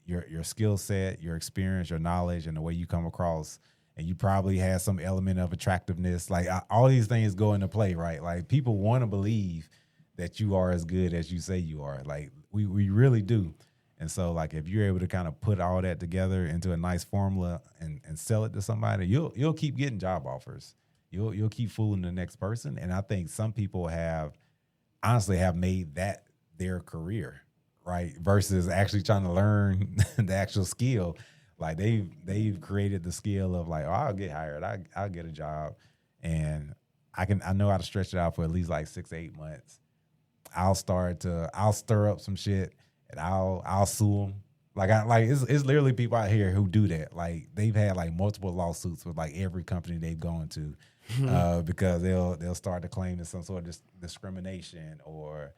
[SPEAKER 2] your skill set, your experience, your knowledge, and the way you come across, and you probably had some element of attractiveness. Like all these things go into play, right? Like people want to believe that you are as good as you say you are. Like we really do. And so like if you're able to kind of put all that together into a nice formula and sell it to somebody, you'll keep getting job offers. You'll keep fooling the next person. And I think some people honestly have made that their career, right? Versus actually trying to learn the actual skill. Like they've created the skill of like, oh, I'll get hired, I'll get a job, and I know how to stretch it out for at least like 6 to 8 months. I'll stir up some shit and I'll sue them. Like it's literally people out here who do that. Like they've had like multiple lawsuits with like every company they've gone to, because they'll start to claim there's some sort of discrimination, or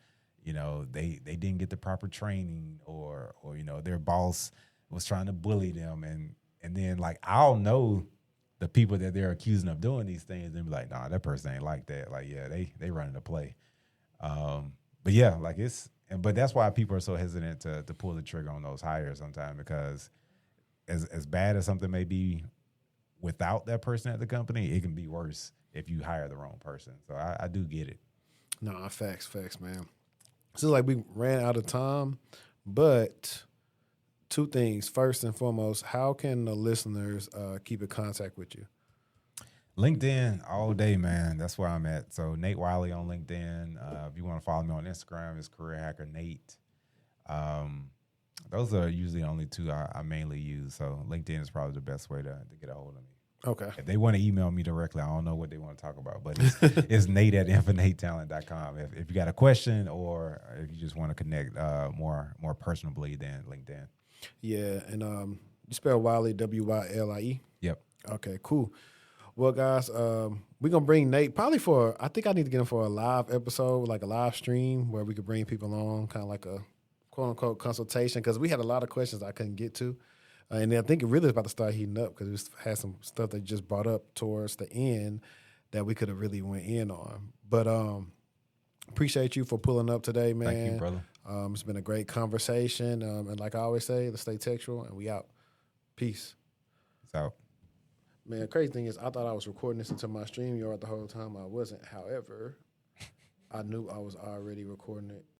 [SPEAKER 2] they didn't get the proper training, or their boss was trying to bully them, and And then like I'll know the people that they're accusing of doing these things and be like, nah, that person ain't like that. Like, yeah, they running the play. But yeah, like but that's why people are so hesitant to pull the trigger on those hires sometimes, because as bad as something may be without that person at the company, it can be worse if you hire the wrong person. So I do get it.
[SPEAKER 1] Nah, facts, man. So like we ran out of time, but two things. First and foremost, how can the listeners keep in contact with you?
[SPEAKER 2] LinkedIn all day, man. That's where I'm at. So Nate Wiley on LinkedIn. If you want to follow me on Instagram, it's Career Hacker Nate. Those are usually the only two I mainly use. So LinkedIn is probably the best way to get a hold of me.
[SPEAKER 1] Okay.
[SPEAKER 2] If they want to email me directly, I don't know what they want to talk about, but it's Nate@infinatetalent.com. If you got a question or if you just want to connect more personably than LinkedIn.
[SPEAKER 1] Yeah, and you spell Wiley WYLIE.
[SPEAKER 2] Yep.
[SPEAKER 1] Okay, cool. Well, guys, we're going to bring Nate probably I think I need to get him for a live episode, like a live stream where we could bring people on, kind of like a quote-unquote consultation, because we had a lot of questions I couldn't get to. And I think it really is about to start heating up because we had some stuff that just brought up towards the end that we could have really went in on. But appreciate you for pulling up today, man.
[SPEAKER 2] Thank you, brother.
[SPEAKER 1] It's been a great conversation. And like I always say, let's stay textual, and we out. Peace.
[SPEAKER 2] It's out.
[SPEAKER 1] Man, the crazy thing is I thought I was recording this into my StreamYard the whole time. I wasn't. However, I knew I was already recording it.